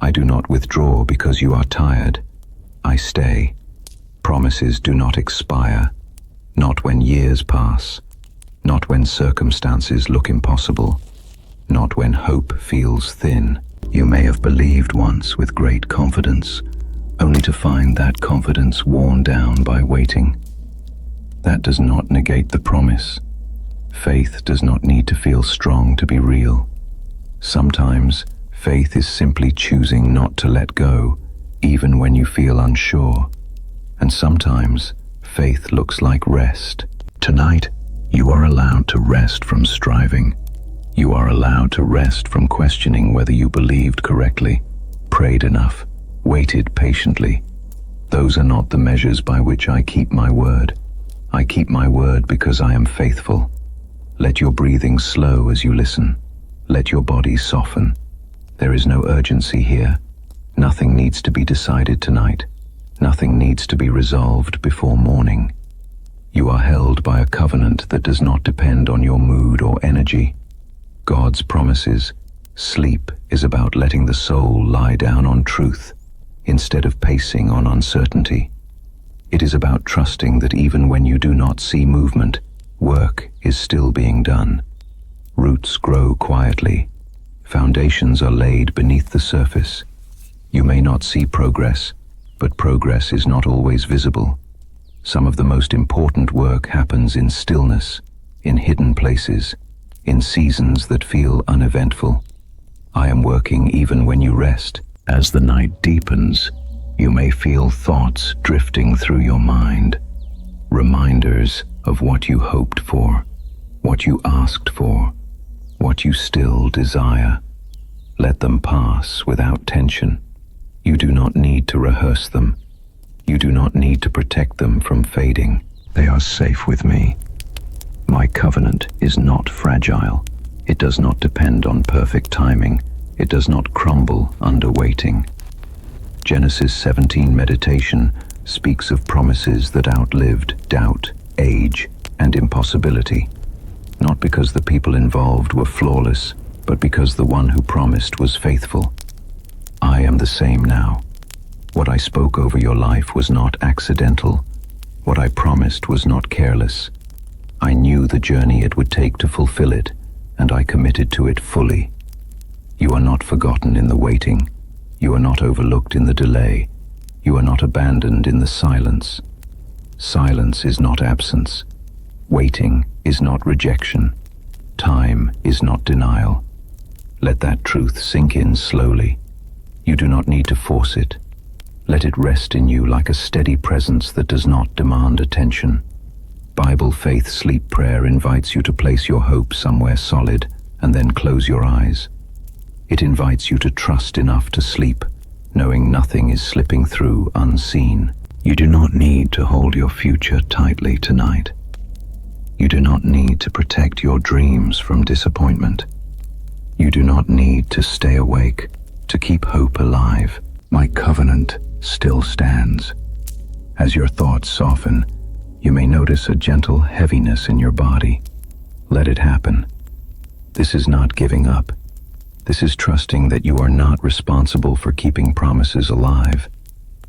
I do not withdraw because you are tired. I stay. Promises do not expire. Not when years pass. Not when circumstances look impossible. Not when hope feels thin. You may have believed once with great confidence, only to find that confidence worn down by waiting. That does not negate the promise. Faith does not need to feel strong to be real. Sometimes, faith is simply choosing not to let go, even when you feel unsure. And sometimes, faith looks like rest. Tonight, you are allowed to rest from striving. You are allowed to rest from questioning whether you believed correctly, prayed enough, waited patiently. Those are not the measures by which I keep my word. I keep my word because I am faithful. Let your breathing slow as you listen. Let your body soften. There is no urgency here. Nothing needs to be decided tonight. Nothing needs to be resolved before morning. You are held by a covenant that does not depend on your mood or energy. God's promises. Sleep is about letting the soul lie down on truth instead of pacing on uncertainty. It is about trusting that even when you do not see movement, work is still being done. Roots grow quietly. Foundations are laid beneath the surface. You may not see progress, but progress is not always visible. Some of the most important work happens in stillness, in hidden places, in seasons that feel uneventful. I am working even when you rest. As the night deepens, you may feel thoughts drifting through your mind, reminders of what you hoped for, what you asked for, what you still desire. Let them pass without tension. You do not need to rehearse them. You do not need to protect them from fading. They are safe with me. My covenant is not fragile. It does not depend on perfect timing. It does not crumble under waiting. Genesis 17 meditation speaks of promises that outlived doubt, age, and impossibility. Not because the people involved were flawless, but because the one who promised was faithful. I am the same now. What I spoke over your life was not accidental. What I promised was not careless. I knew the journey it would take to fulfill it, and I committed to it fully. You are not forgotten in the waiting. You are not overlooked in the delay. You are not abandoned in the silence. Silence is not absence. Waiting is not rejection. Time is not denial. Let that truth sink in slowly. You do not need to force it. Let it rest in you like a steady presence that does not demand attention. Bible faith sleep prayer invites you to place your hope somewhere solid and then close your eyes. It invites you to trust enough to sleep, knowing nothing is slipping through unseen. You do not need to hold your future tightly tonight. You do not need to protect your dreams from disappointment. You do not need to stay awake, to keep hope alive. My covenant still stands. As your thoughts soften, you may notice a gentle heaviness in your body. Let it happen. This is not giving up. This is trusting that you are not responsible for keeping promises alive.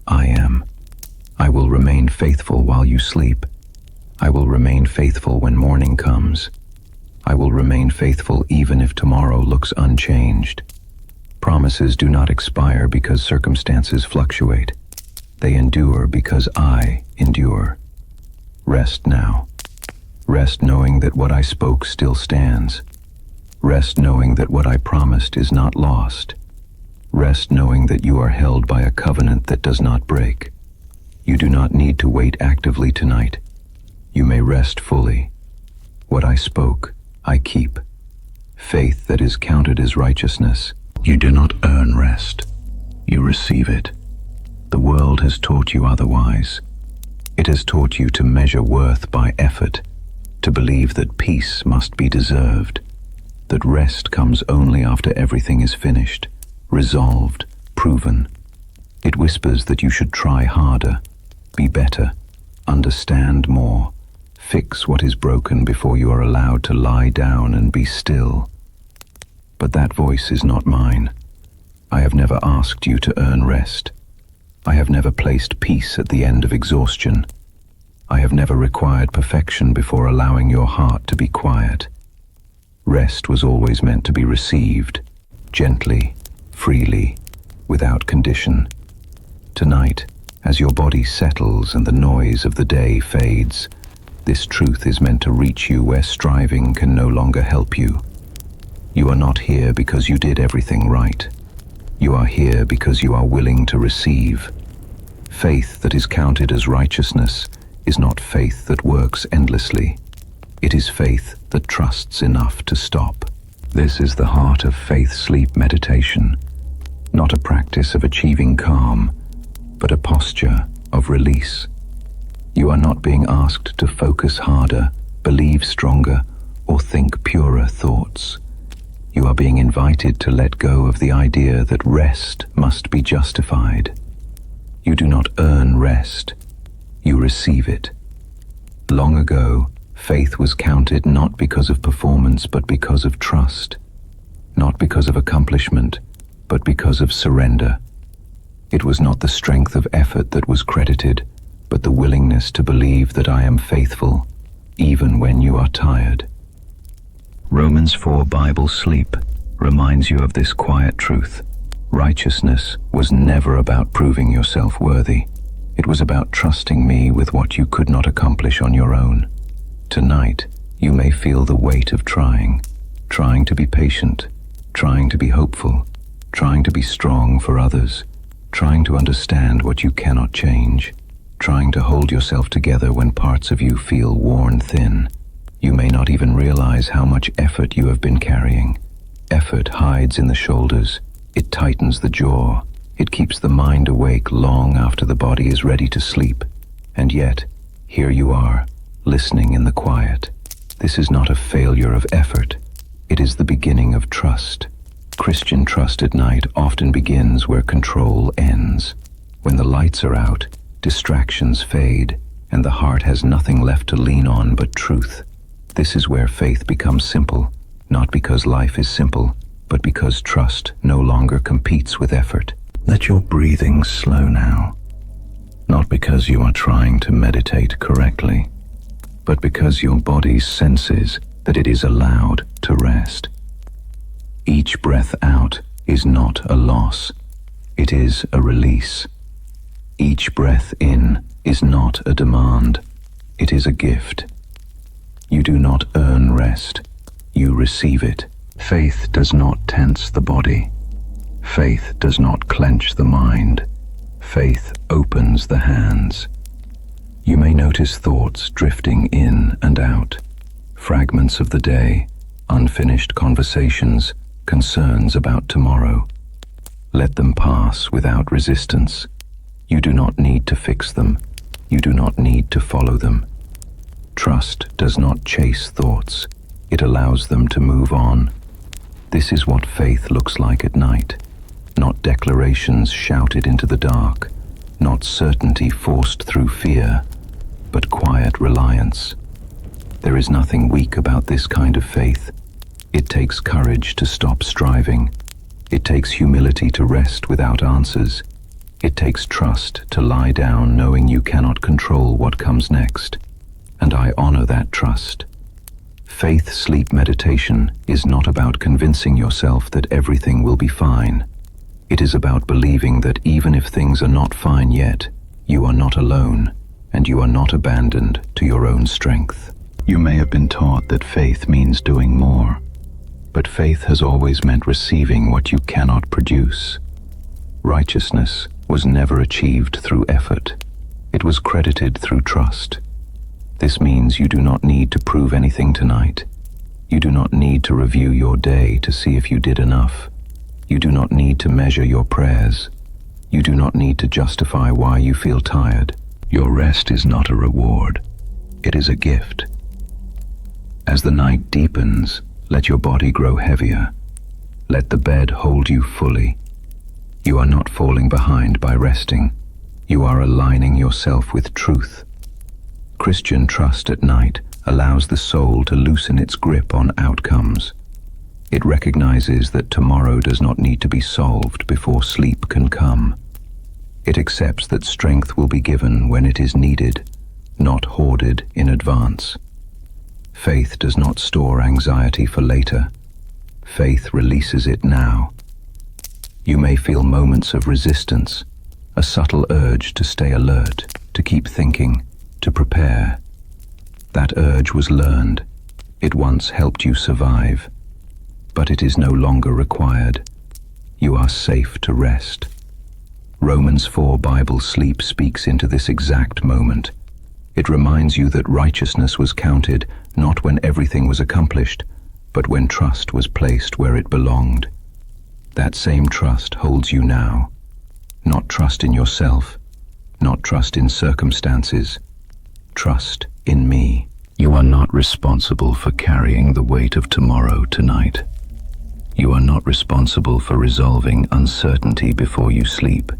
I am. I will remain faithful while you sleep. I will remain faithful when morning comes. I will remain faithful even if tomorrow looks unchanged. Promises do not expire because circumstances fluctuate. They endure because I endure. Rest now. Rest knowing that what I spoke still stands. Rest knowing that what I promised is not lost. Rest knowing that you are held by a covenant that does not break. You do not need to wait actively tonight. You may rest fully. What I spoke, I keep. Faith that is counted as righteousness. You do not earn rest. You receive it. The world has taught you otherwise. It has taught you to measure worth by effort, to believe that peace must be deserved, that rest comes only after everything is finished, resolved, proven. It whispers that you should try harder, be better, understand more, fix what is broken before you are allowed to lie down and be still. But that voice is not mine. I have never asked you to earn rest. I have never placed peace at the end of exhaustion. I have never required perfection before allowing your heart to be quiet. Rest was always meant to be received, gently, freely, without condition. Tonight, as your body settles and the noise of the day fades, this truth is meant to reach you where striving can no longer help you. You are not here because you did everything right. You are here because you are willing to receive. Faith that is counted as righteousness is not faith that works endlessly. It is faith that trusts enough to stop. This is the heart of faith sleep meditation, not a practice of achieving calm, but a posture of release. You are not being asked to focus harder, believe stronger, or think purer thoughts. You are being invited to let go of the idea that rest must be justified. You do not earn rest, you receive it. Long ago, faith was counted not because of performance but because of trust, not because of accomplishment but because of surrender. It was not the strength of effort that was credited, but the willingness to believe that I am faithful, even when you are tired. Romans 4 Bible Sleep reminds you of this quiet truth. Righteousness was never about proving yourself worthy. It was about trusting me with what you could not accomplish on your own. Tonight, you may feel the weight of trying to be patient, trying to be hopeful, trying to be strong for others, trying to understand what you cannot change, trying to hold yourself together when parts of you feel worn thin. You may not even realize how much effort you have been carrying. Effort hides in the shoulders. It tightens the jaw. It keeps the mind awake long after the body is ready to sleep. And yet, here you are, listening in the quiet. This is not a failure of effort. It is the beginning of trust. Christian trust at night often begins where control ends. When the lights are out, distractions fade, and the heart has nothing left to lean on but truth. This is where faith becomes simple, not because life is simple, but because trust no longer competes with effort. Let your breathing slow now, not because you are trying to meditate correctly, but because your body senses that it is allowed to rest. Each breath out is not a loss, it is a release. Each breath in is not a demand, it is a gift. You do not earn rest, you receive it. Faith does not tense the body. Faith does not clench the mind. Faith opens the hands. You may notice thoughts drifting in and out, fragments of the day, unfinished conversations, concerns about tomorrow. Let them pass without resistance. You do not need to fix them. You do not need to follow them. Trust does not chase thoughts. It allows them to move on. This is what faith looks like at night. Not declarations shouted into the dark, not certainty forced through fear, but quiet reliance. There is nothing weak about this kind of faith. It takes courage to stop striving. It takes humility to rest without answers. It takes trust to lie down knowing you cannot control what comes next. And I honor that trust. Faith sleep meditation is not about convincing yourself that everything will be fine. It is about believing that even if things are not fine yet, you are not alone, and you are not abandoned to your own strength. You may have been taught that faith means doing more, but faith has always meant receiving what you cannot produce. Righteousness was never achieved through effort. It was credited through trust. This means you do not need to prove anything tonight. You do not need to review your day to see if you did enough. You do not need to measure your prayers. You do not need to justify why you feel tired. Your rest is not a reward. It is a gift. As the night deepens, let your body grow heavier. Let the bed hold you fully. You are not falling behind by resting. You are aligning yourself with truth. Christian trust at night allows the soul to loosen its grip on outcomes. It recognizes that tomorrow does not need to be solved before sleep can come. It accepts that strength will be given when it is needed, not hoarded in advance. Faith does not store anxiety for later. Faith releases it now. You may feel moments of resistance, a subtle urge to stay alert, to keep thinking, to prepare. That urge was learned. It once helped you survive. But it is no longer required. You are safe to rest. Romans 4 Bible Sleep speaks into this exact moment. It reminds you that righteousness was counted not when everything was accomplished, but when trust was placed where it belonged. That same trust holds you now. Not trust in yourself, not trust in circumstances, trust in me. You are not responsible for carrying the weight of tomorrow tonight. You are not responsible for resolving uncertainty before you sleep.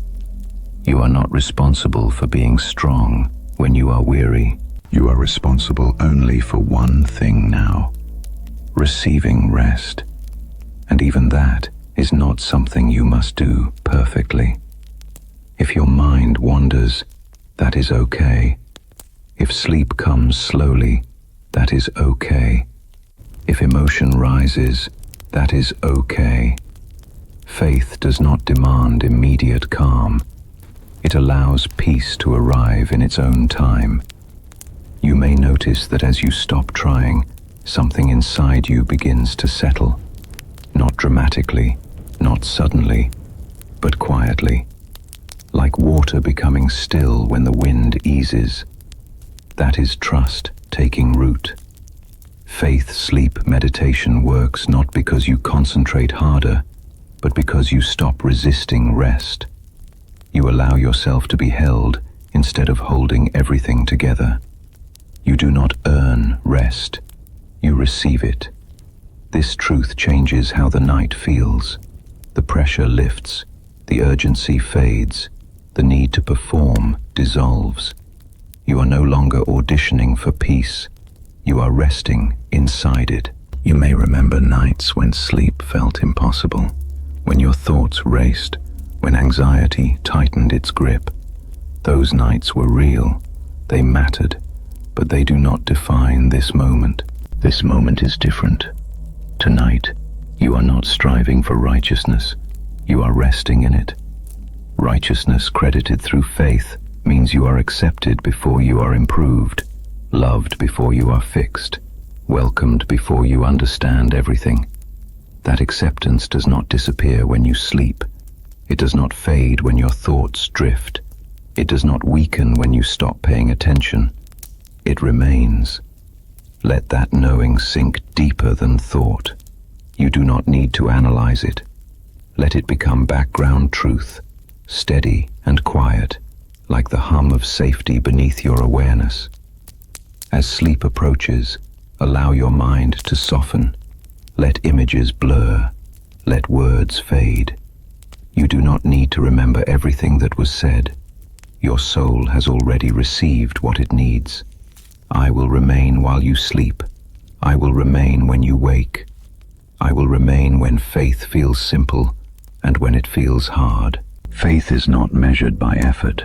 You are not responsible for being strong when you are weary. You are responsible only for one thing now: receiving rest. And even that is not something you must do perfectly. If your mind wanders, that is okay. If sleep comes slowly, that is okay. If emotion rises, that is okay. Faith does not demand immediate calm. It allows peace to arrive in its own time. You may notice that as you stop trying, something inside you begins to settle. Not dramatically, not suddenly, but quietly. Like water becoming still when the wind eases. That is trust taking root. Faith sleep meditation works not because you concentrate harder, but because you stop resisting rest. You allow yourself to be held instead of holding everything together. You do not earn rest, you receive it. This truth changes how the night feels. The pressure lifts, the urgency fades, the need to perform dissolves. You are no longer auditioning for peace, you are resting inside it. You may remember nights when sleep felt impossible, when your thoughts raced, when anxiety tightened its grip. Those nights were real, they mattered, but they do not define this moment. This moment is different. Tonight, you are not striving for righteousness, you are resting in it. Righteousness credited through faith means you are accepted before you are improved, loved before you are fixed, welcomed before you understand everything. That acceptance does not disappear when you sleep. It does not fade when your thoughts drift. It does not weaken when you stop paying attention. It remains. Let that knowing sink deeper than thought. You do not need to analyze it. Let it become background truth, steady and quiet, like the hum of safety beneath your awareness. As sleep approaches, allow your mind to soften. Let images blur. Let words fade. You do not need to remember everything that was said. Your soul has already received what it needs. I will remain while you sleep. I will remain when you wake. I will remain when faith feels simple and when it feels hard. Faith is not measured by effort.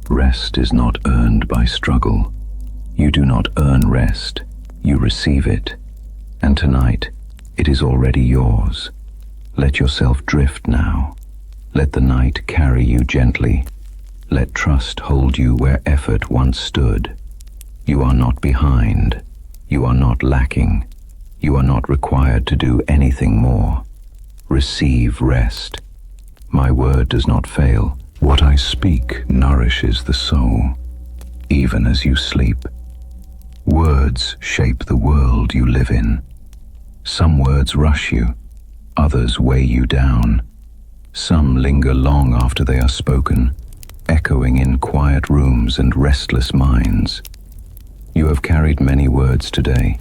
Rest is not earned by struggle. You do not earn rest, you receive it. And tonight, it is already yours. Let yourself drift now. Let the night carry you gently. Let trust hold you where effort once stood. You are not behind. You are not lacking. You are not required to do anything more. Receive rest. My word does not fail. What I speak nourishes the soul, even as you sleep. Words shape the world you live in. Some words rush you, others weigh you down. Some linger long after they are spoken, echoing in quiet rooms and restless minds. You have carried many words today,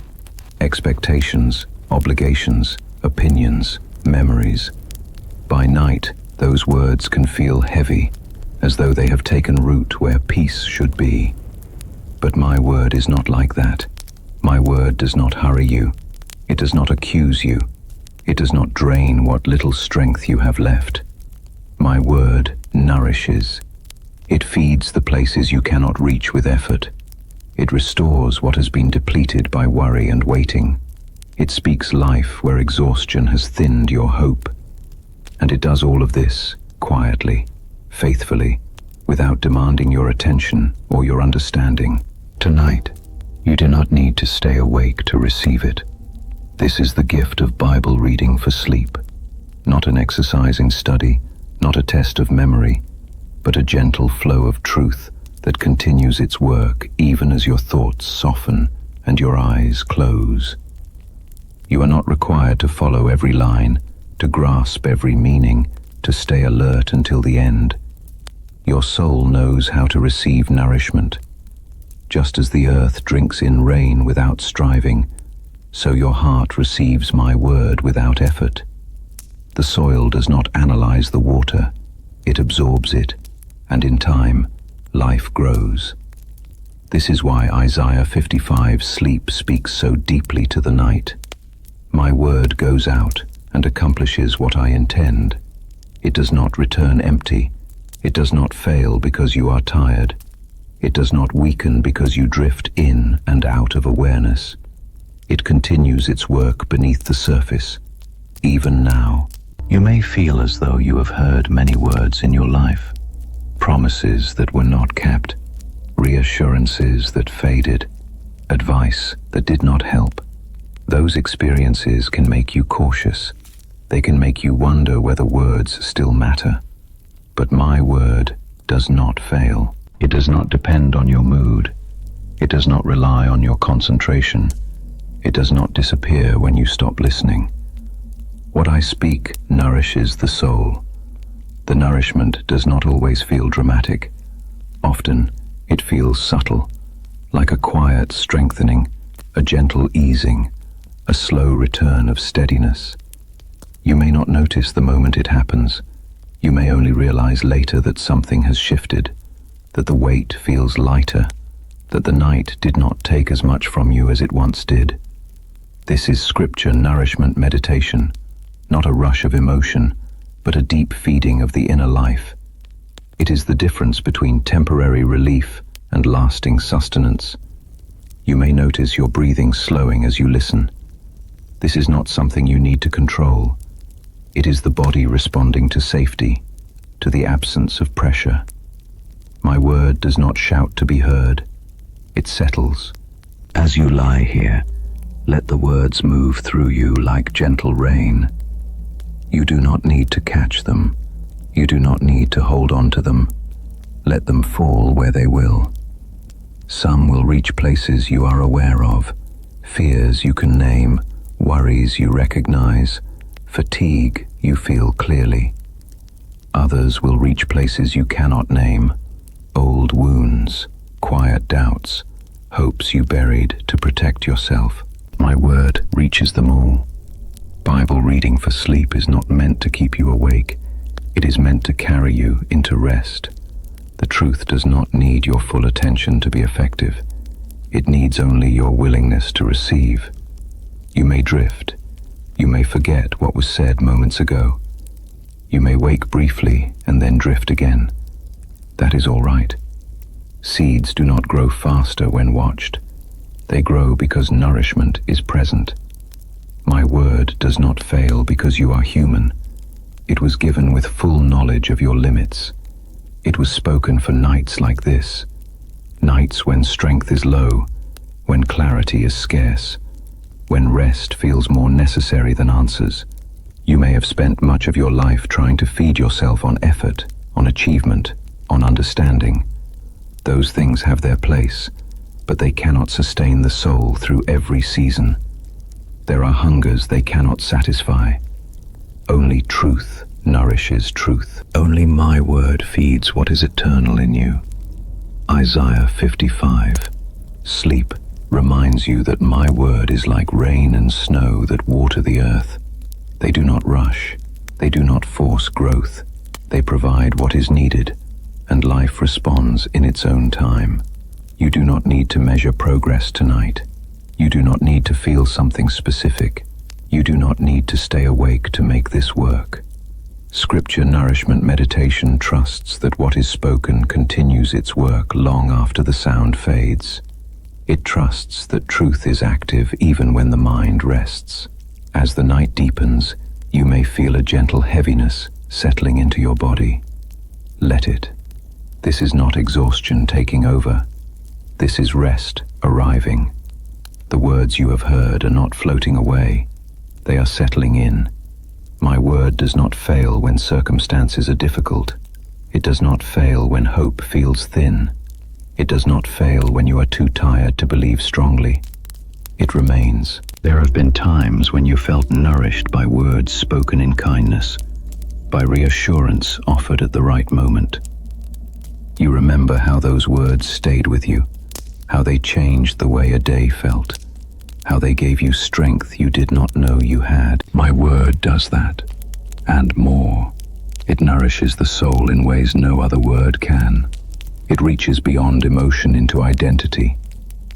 expectations, obligations, opinions, memories. By night, those words can feel heavy, as though they have taken root where peace should be. But my word is not like that. My word does not hurry you. It does not accuse you. It does not drain what little strength you have left. My word nourishes. It feeds the places you cannot reach with effort. It restores what has been depleted by worry and waiting. It speaks life where exhaustion has thinned your hope. And it does all of this quietly, faithfully, without demanding your attention or your understanding. Tonight, you do not need to stay awake to receive it. This is the gift of Bible reading for sleep, not an exercising study, not a test of memory, but a gentle flow of truth that continues its work even as your thoughts soften and your eyes close. You are not required to follow every line, to grasp every meaning, to stay alert until the end. Your soul knows how to receive nourishment. Just as the earth drinks in rain without striving, so your heart receives my word without effort. The soil does not analyze the water, it absorbs it, and in time, life grows. This is why Isaiah 55 sleep speaks so deeply to the night. My word goes out and accomplishes what I intend. It does not return empty. It does not fail because you are tired. It does not weaken because you drift in and out of awareness. It continues its work beneath the surface. Even now, you may feel as though you have heard many words in your life. Promises that were not kept, reassurances that faded, advice that did not help. Those experiences can make you cautious. They can make you wonder whether words still matter. But my word does not fail. It does not depend on your mood. It does not rely on your concentration. It does not disappear when you stop listening. What I speak nourishes the soul. The nourishment does not always feel dramatic. Often, it feels subtle, like a quiet strengthening, a gentle easing, a slow return of steadiness. You may not notice the moment it happens. You may only realize later that something has shifted, that the weight feels lighter, that the night did not take as much from you as it once did. This is scripture nourishment meditation, not a rush of emotion, but a deep feeding of the inner life. It is the difference between temporary relief and lasting sustenance. You may notice your breathing slowing as you listen. This is not something you need to control. It is the body responding to safety, to the absence of pressure. My word does not shout to be heard. It settles. As you lie here, let the words move through you like gentle rain. You do not need to catch them. You do not need to hold on to them. Let them fall where they will. Some will reach places you are aware of, fears you can name, worries you recognize, fatigue you feel clearly. Others will reach places you cannot name, old wounds, quiet doubts, hopes you buried to protect yourself. My word reaches them all. Bible reading for sleep is not meant to keep you awake. It is meant to carry you into rest. The truth does not need your full attention to be effective. It needs only your willingness to receive. You may drift. You may forget what was said moments ago. You may wake briefly and then drift again. That is all right. Seeds do not grow faster when watched. They grow because nourishment is present. My word does not fail because you are human. It was given with full knowledge of your limits. It was spoken for nights like this, nights when strength is low, when clarity is scarce, when rest feels more necessary than answers. You may have spent much of your life trying to feed yourself on effort, on achievement, on understanding. Those things have their place, but they cannot sustain the soul through every season. There are hungers they cannot satisfy. Only truth nourishes truth. Only my word feeds what is eternal in you. Isaiah 55. Sleep reminds you that my word is like rain and snow that water the earth. They do not rush. They do not force growth. They provide what is needed, and life responds in its own time. You do not need to measure progress tonight. You do not need to feel something specific. You do not need to stay awake to make this work. Scripture nourishment meditation trusts that what is spoken continues its work long after the sound fades. It trusts that truth is active even when the mind rests. As the night deepens, you may feel a gentle heaviness settling into your body. Let it. This is not exhaustion taking over. This is rest arriving. The words you have heard are not floating away. They are settling in. My word does not fail when circumstances are difficult. It does not fail when hope feels thin. It does not fail when you are too tired to believe strongly. It remains. There have been times when you felt nourished by words spoken in kindness, by reassurance offered at the right moment. You remember how those words stayed with you, how they changed the way a day felt, how they gave you strength you did not know you had. My word does that, and more. It nourishes the soul in ways no other word can. It reaches beyond emotion into identity.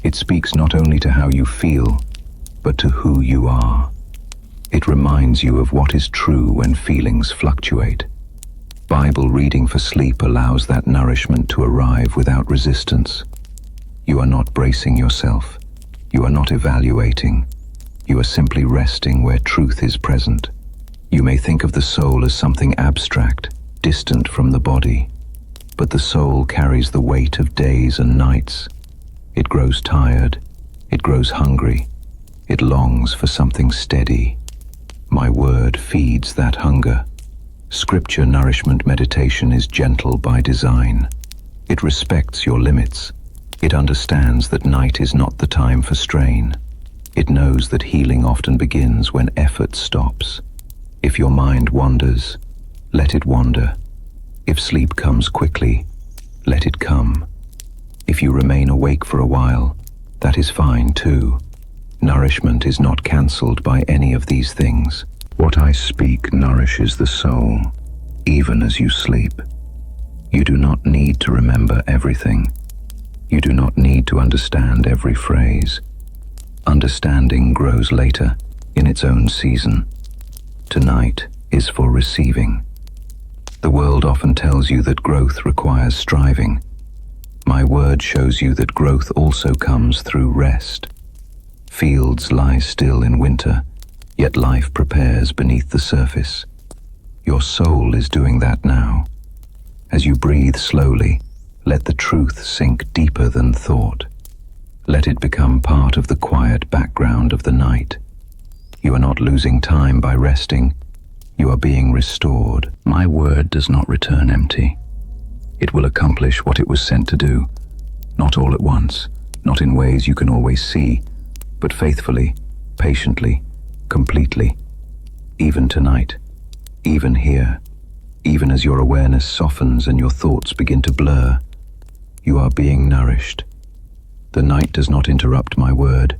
It speaks not only to how you feel, but to who you are. It reminds you of what is true when feelings fluctuate. Bible reading for sleep allows that nourishment to arrive without resistance. You are not bracing yourself. You are not evaluating. You are simply resting where truth is present. You may think of the soul as something abstract, distant from the body, but the soul carries the weight of days and nights. It grows tired. It grows hungry. It longs for something steady. My word feeds that hunger. Scripture nourishment meditation is gentle by design. It respects your limits. It understands that night is not the time for strain. It knows that healing often begins when effort stops. If your mind wanders, let it wander. If sleep comes quickly, let it come. If you remain awake for a while, that is fine too. Nourishment is not cancelled by any of these things. What I speak nourishes the soul, even as you sleep. You do not need to remember everything. You do not need to understand every phrase. Understanding grows later, in its own season. Tonight is for receiving. The world often tells you that growth requires striving. My word shows you that growth also comes through rest. Fields lie still in winter, yet life prepares beneath the surface. Your soul is doing that now. As you breathe slowly, let the truth sink deeper than thought. Let it become part of the quiet background of the night. You are not losing time by resting. You are being restored. My word does not return empty. It will accomplish what it was sent to do, not all at once, not in ways you can always see, but faithfully, patiently, completely. Even tonight, even here, even as your awareness softens and your thoughts begin to blur, you are being nourished. The night does not interrupt my word.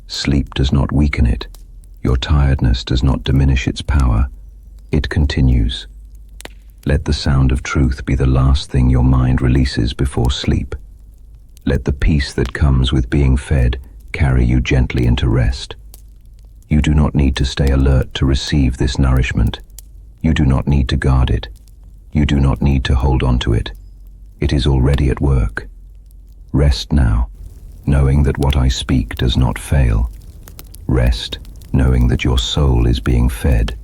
Sleep does not weaken it. Your tiredness does not diminish its power. It continues. Let the sound of truth be the last thing your mind releases before sleep. Let the peace that comes with being fed carry you gently into rest. You do not need to stay alert to receive this nourishment. You do not need to guard it. You do not need to hold on to it. It is already at work. Rest now, knowing that what I speak does not fail. Rest, knowing that your soul is being fed.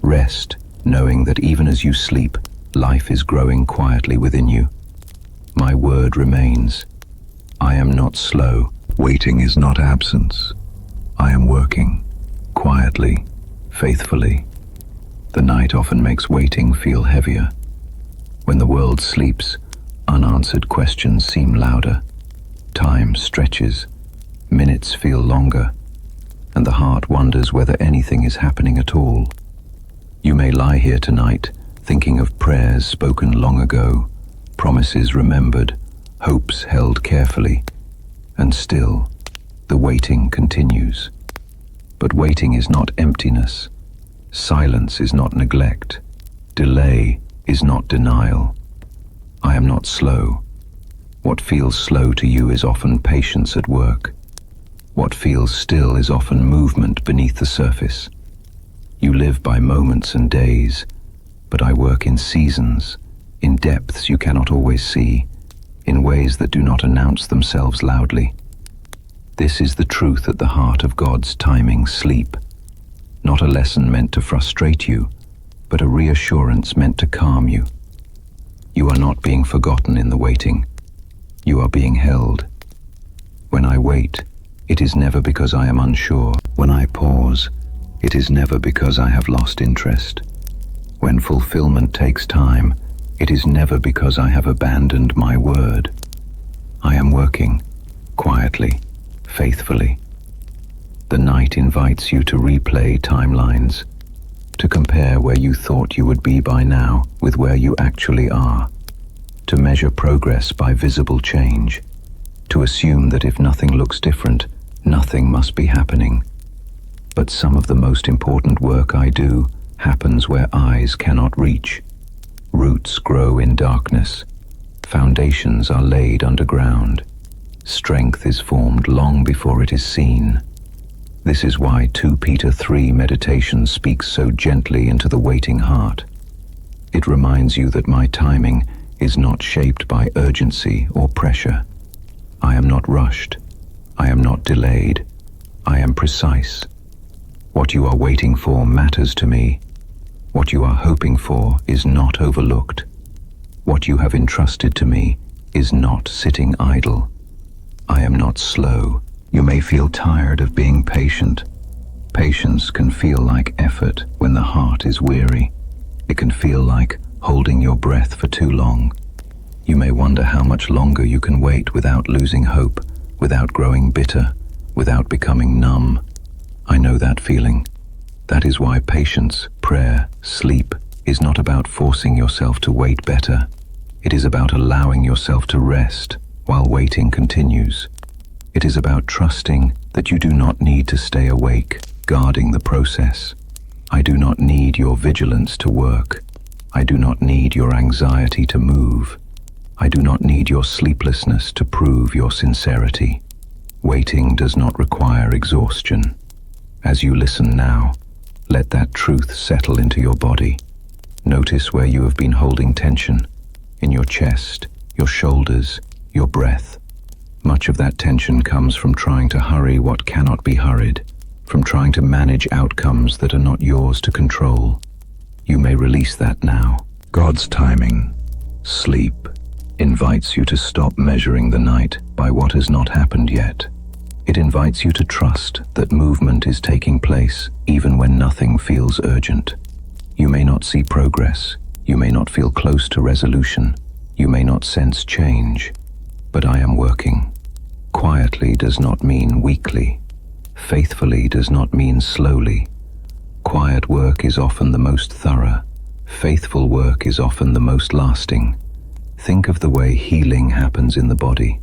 Rest, knowing that even as you sleep, life is growing quietly within you. My word remains. I am not slow. Waiting is not absence. I am working, quietly, faithfully. The night often makes waiting feel heavier. When the world sleeps, unanswered questions seem louder. Time stretches, minutes feel longer, and the heart wonders whether anything is happening at all. You may lie here tonight, thinking of prayers spoken long ago, promises remembered, hopes held carefully, and still, the waiting continues. But waiting is not emptiness. Silence is not neglect. Delay is not denial. I am not slow. What feels slow to you is often patience at work. What feels still is often movement beneath the surface. You live by moments and days, but I work in seasons, in depths you cannot always see, in ways that do not announce themselves loudly. This is the truth at the heart of God's timing sleep. Not a lesson meant to frustrate you, but a reassurance meant to calm you. You are not being forgotten in the waiting. You are being held. When I wait, it is never because I am unsure. When I pause, it is never because I have lost interest. When fulfillment takes time, it is never because I have abandoned my word. I am working, quietly, faithfully. The night invites you to replay timelines, to compare where you thought you would be by now with where you actually are, to measure progress by visible change, to assume that if nothing looks different, nothing must be happening. But some of the most important work I do happens where eyes cannot reach. Roots grow in darkness. Foundations are laid underground. Strength is formed long before it is seen. This is why 2 Peter 3 meditation speaks so gently into the waiting heart. It reminds you that my timing is not shaped by urgency or pressure. I am not rushed. I am not delayed. I am precise. What you are waiting for matters to me. What you are hoping for is not overlooked. What you have entrusted to me is not sitting idle. I am not slow. You may feel tired of being patient. Patience can feel like effort when the heart is weary. It can feel like holding your breath for too long. You may wonder how much longer you can wait without losing hope, without growing bitter, without becoming numb. I know that feeling. That is why patience, prayer, sleep is not about forcing yourself to wait better. It is about allowing yourself to rest while waiting continues. It is about trusting that you do not need to stay awake, guarding the process. I do not need your vigilance to work. I do not need your anxiety to move. I do not need your sleeplessness to prove your sincerity. Waiting does not require exhaustion. As you listen now, let that truth settle into your body. Notice where you have been holding tension, in your chest, your shoulders, your breath. Much of that tension comes from trying to hurry what cannot be hurried, from trying to manage outcomes that are not yours to control. You may release that now. God's timing, sleep, invites you to stop measuring the night by what has not happened yet. It invites you to trust that movement is taking place even when nothing feels urgent. You may not see progress, you may not feel close to resolution, you may not sense change, but I am working. Quietly does not mean weakly. Faithfully does not mean slowly. Quiet work is often the most thorough. Faithful work is often the most lasting. Think of the way healing happens in the body.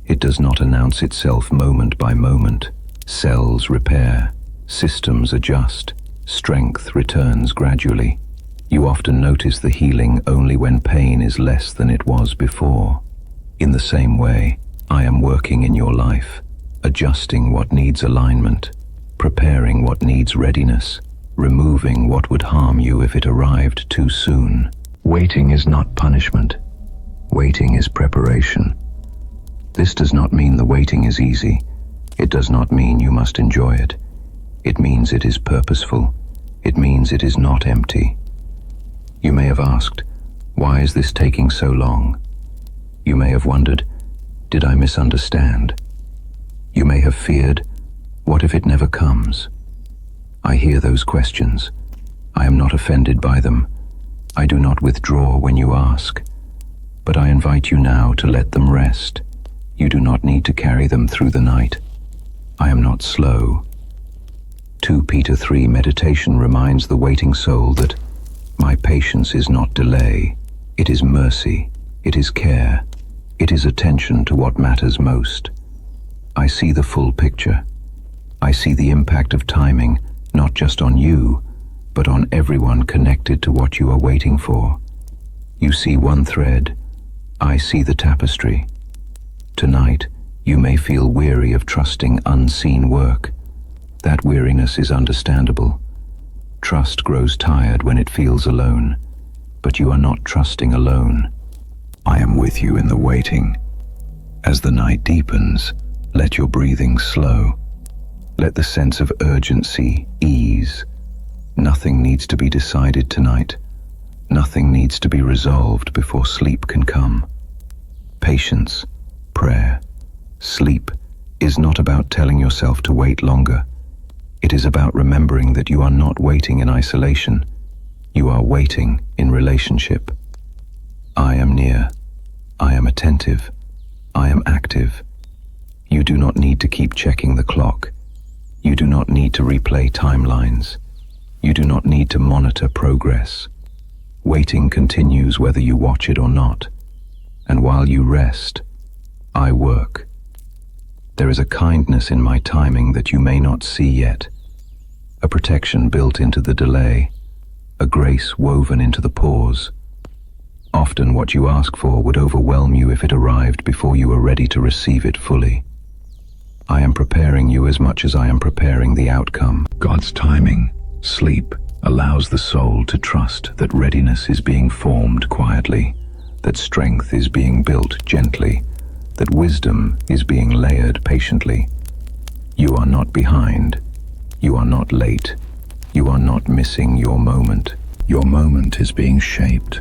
It does not announce itself moment by moment. Cells repair, systems adjust, strength returns gradually. You often notice the healing only when pain is less than it was before. In the same way, I am working in your life, adjusting what needs alignment, preparing what needs readiness, removing what would harm you if it arrived too soon. Waiting is not punishment. Waiting is preparation. This does not mean the waiting is easy. It does not mean you must enjoy it. It means it is purposeful. It means it is not empty. You may have asked, why is this taking so long? You may have wondered, did I misunderstand? You may have feared, what if it never comes? I hear those questions. I am not offended by them. I do not withdraw when you ask. But I invite you now to let them rest. You do not need to carry them through the night. I am not slow. 2 Peter 3 meditation reminds the waiting soul that my patience is not delay. It is mercy. It is care. It is attention to what matters most. I see the full picture. I see the impact of timing, not just on you, but on everyone connected to what you are waiting for. You see one thread. I see the tapestry. Tonight, you may feel weary of trusting unseen work. That weariness is understandable. Trust grows tired when it feels alone, but you are not trusting alone. I am with you in the waiting. As the night deepens, let your breathing slow. Let the sense of urgency ease. Nothing needs to be decided tonight. Nothing needs to be resolved before sleep can come. Patience, prayer, sleep is not about telling yourself to wait longer. It is about remembering that you are not waiting in isolation. You are waiting in relationship. I am near. I am attentive. I am active. You do not need to keep checking the clock. You do not need to replay timelines. You do not need to monitor progress. Waiting continues whether you watch it or not. And while you rest, I work. There is a kindness in my timing that you may not see yet. A protection built into the delay. A grace woven into the pause. Often what you ask for would overwhelm you if it arrived before you were ready to receive it fully. I am preparing you as much as I am preparing the outcome. God's timing, sleep, allows the soul to trust that readiness is being formed quietly, that strength is being built gently, that wisdom is being layered patiently. You are not behind. You are not late. You are not missing your moment. Your moment is being shaped.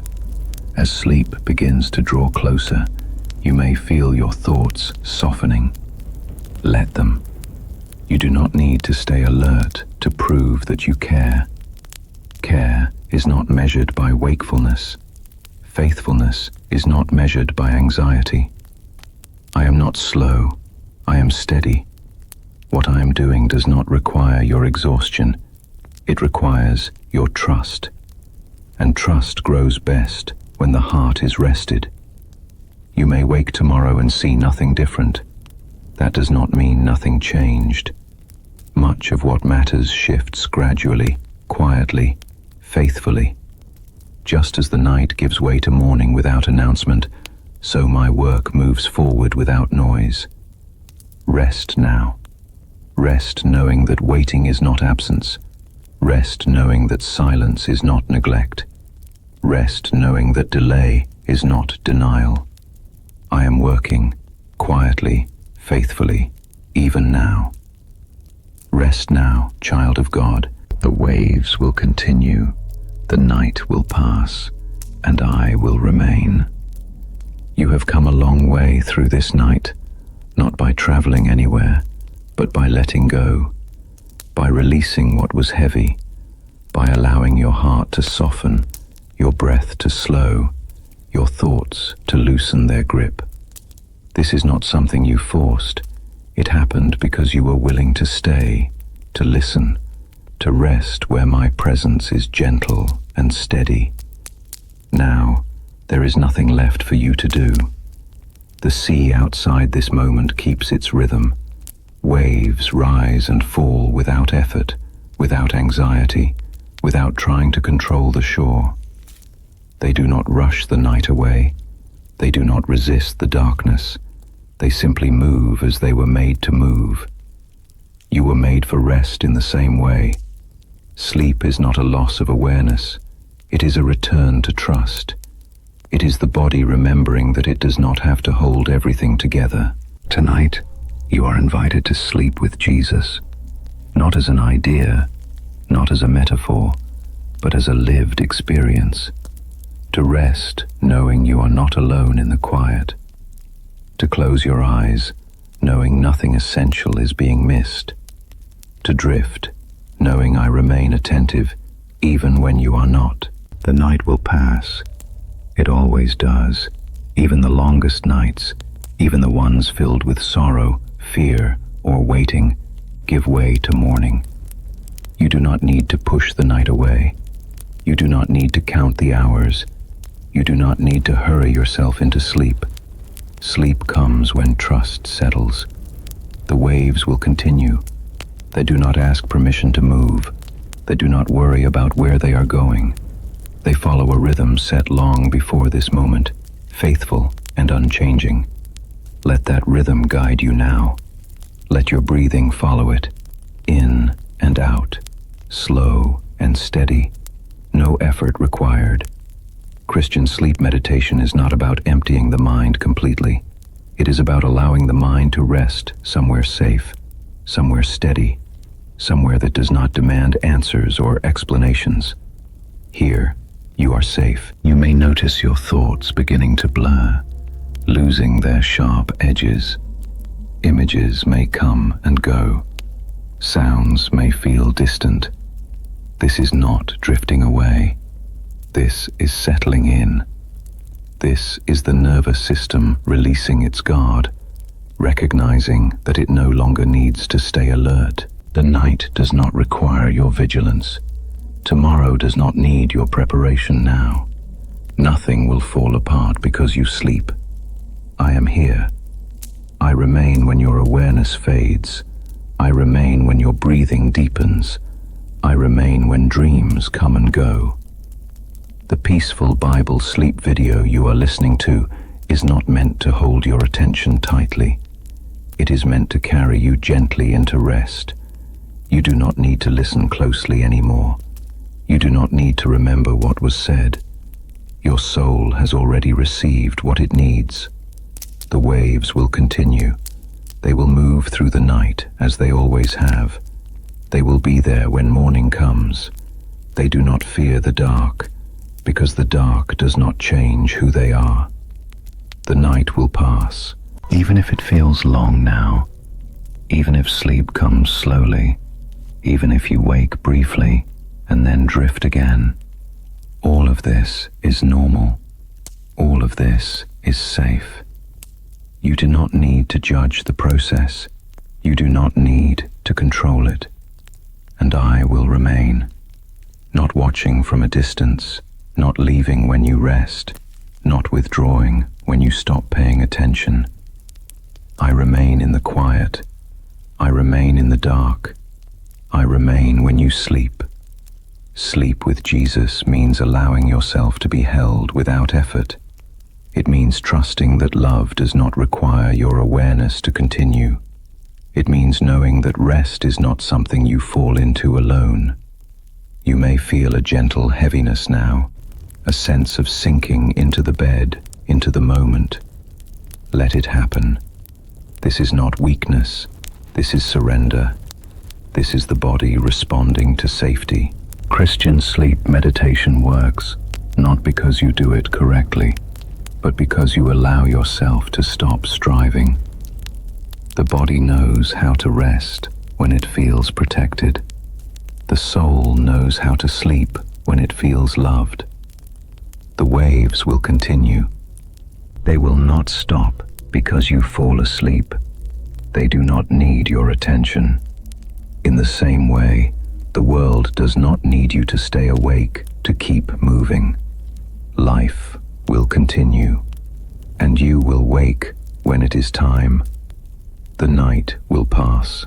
As sleep begins to draw closer, you may feel your thoughts softening. Let them. You do not need to stay alert to prove that you care. Care is not measured by wakefulness. Faithfulness is not measured by anxiety. I am not slow. I am steady. What I am doing does not require your exhaustion. It requires your trust. and trust grows best when the heart is rested. You may wake tomorrow and see nothing different. That does not mean nothing changed. Much of what matters shifts gradually, quietly, faithfully. Just as the night gives way to morning without announcement, so my work moves forward without noise. Rest now. Rest knowing that waiting is not absence. Rest knowing that silence is not neglect. Rest knowing that delay is not denial. I am working, quietly, faithfully, even now. Rest now, child of God. The waves will continue, the night will pass, and I will remain. You have come a long way through this night, not by traveling anywhere, but by letting go, by releasing what was heavy, by allowing your heart to soften, your breath to slow, your thoughts to loosen their grip. This is not something you forced. It happened because you were willing to stay, to listen, to rest where my presence is gentle and steady. Now, there is nothing left for you to do. The sea outside this moment keeps its rhythm. Waves rise and fall without effort, without anxiety, without trying to control the shore. They do not rush the night away. They do not resist the darkness. They simply move as they were made to move. You were made for rest in the same way. Sleep is not a loss of awareness. It is a return to trust. It is the body remembering that it does not have to hold everything together. Tonight, you are invited to sleep with Jesus, not as an idea, not as a metaphor, but as a lived experience. To rest knowing you are not alone in the quiet. To close your eyes knowing nothing essential is being missed. To drift knowing I remain attentive even when you are not. The night will pass. It always does. Even the longest nights, even the ones filled with sorrow, fear, or waiting, give way to morning. You do not need to push the night away. You do not need to count the hours. You do not need to hurry yourself into sleep. Sleep comes when trust settles. The waves will continue. They do not ask permission to move. They do not worry about where they are going. They follow a rhythm set long before this moment, faithful and unchanging. Let that rhythm guide you now. Let your breathing follow it, in and out, slow and steady, no effort required. Christian sleep meditation is not about emptying the mind completely. It is about allowing the mind to rest somewhere safe, somewhere steady, somewhere that does not demand answers or explanations. Here, you are safe. You may notice your thoughts beginning to blur, losing their sharp edges. Images may come and go. Sounds may feel distant. This is not drifting away. This is settling in. This is the nervous system releasing its guard, recognizing that it no longer needs to stay alert. The night does not require your vigilance. Tomorrow does not need your preparation now. Nothing will fall apart because you sleep. I am here. I remain when your awareness fades. I remain when your breathing deepens. I remain when dreams come and go. The peaceful Bible sleep video you are listening to is not meant to hold your attention tightly. It is meant to carry you gently into rest. You do not need to listen closely anymore. You do not need to remember what was said. Your soul has already received what it needs. The waves will continue. They will move through the night as they always have. They will be there when morning comes. They do not fear the dark, because the dark does not change who they are. The night will pass, even if it feels long now, even if sleep comes slowly, even if you wake briefly and then drift again. All of this is normal. All of this is safe. You do not need to judge the process. You do not need to control it. And I will remain, not watching from a distance, not leaving when you rest, not withdrawing when you stop paying attention. I remain in the quiet. I remain in the dark. I remain when you sleep. Sleep with Jesus means allowing yourself to be held without effort. It means trusting that love does not require your awareness to continue. It means knowing that rest is not something you fall into alone. You may feel a gentle heaviness now, a sense of sinking into the bed, into the moment. Let it happen. This is not weakness. This is surrender. This is the body responding to safety. Christian sleep meditation works, not because you do it correctly, but because you allow yourself to stop striving. The body knows how to rest when it feels protected. The soul knows how to sleep when it feels loved. The waves will continue. They will not stop because you fall asleep. They do not need your attention. In the same way, the world does not need you to stay awake, to keep moving. Life will continue, and you will wake when it is time. The night will pass.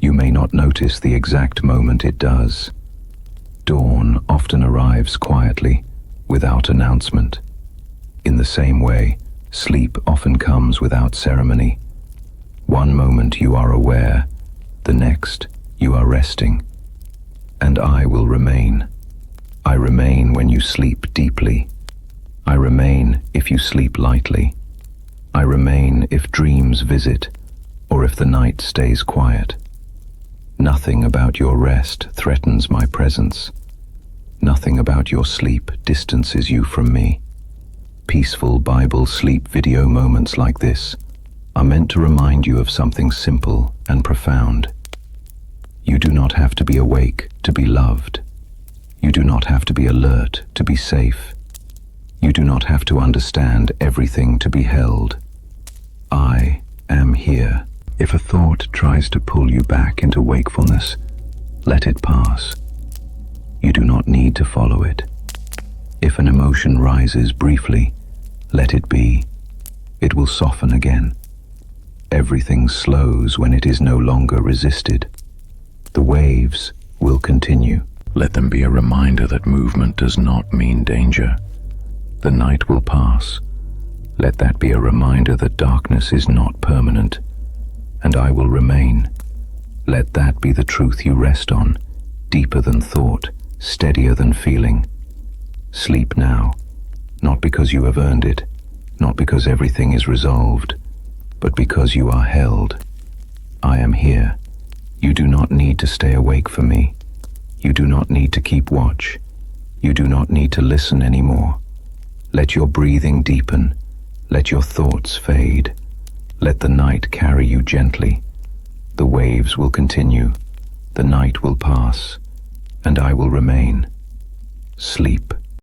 You may not notice the exact moment it does. Dawn often arrives quietly, without announcement. In the same way, sleep often comes without ceremony. One moment you are aware, the next you are resting. And I will remain. I remain when you sleep deeply. I remain if you sleep lightly. I remain if dreams visit, or if the night stays quiet. Nothing about your rest threatens my presence. Nothing about your sleep distances you from me. Peaceful Bible sleep video moments like this are meant to remind you of something simple and profound. You do not have to be awake to be loved. You do not have to be alert to be safe. You do not have to understand everything to be held. I am here. If a thought tries to pull you back into wakefulness, let it pass. You do not need to follow it. If an emotion rises briefly, let it be. It will soften again. Everything slows when it is no longer resisted. The waves will continue. Let them be a reminder that movement does not mean danger. The night will pass. Let that be a reminder that darkness is not permanent. And I will remain. Let that be the truth you rest on, deeper than thought, steadier than feeling. Sleep now, not because you have earned it, not because everything is resolved, but because you are held. I am here. You do not need to stay awake for me. You do not need to keep watch. You do not need to listen anymore. Let your breathing deepen. Let your thoughts fade. Let the night carry you gently. The waves will continue. The night will pass. And I will remain. Sleep.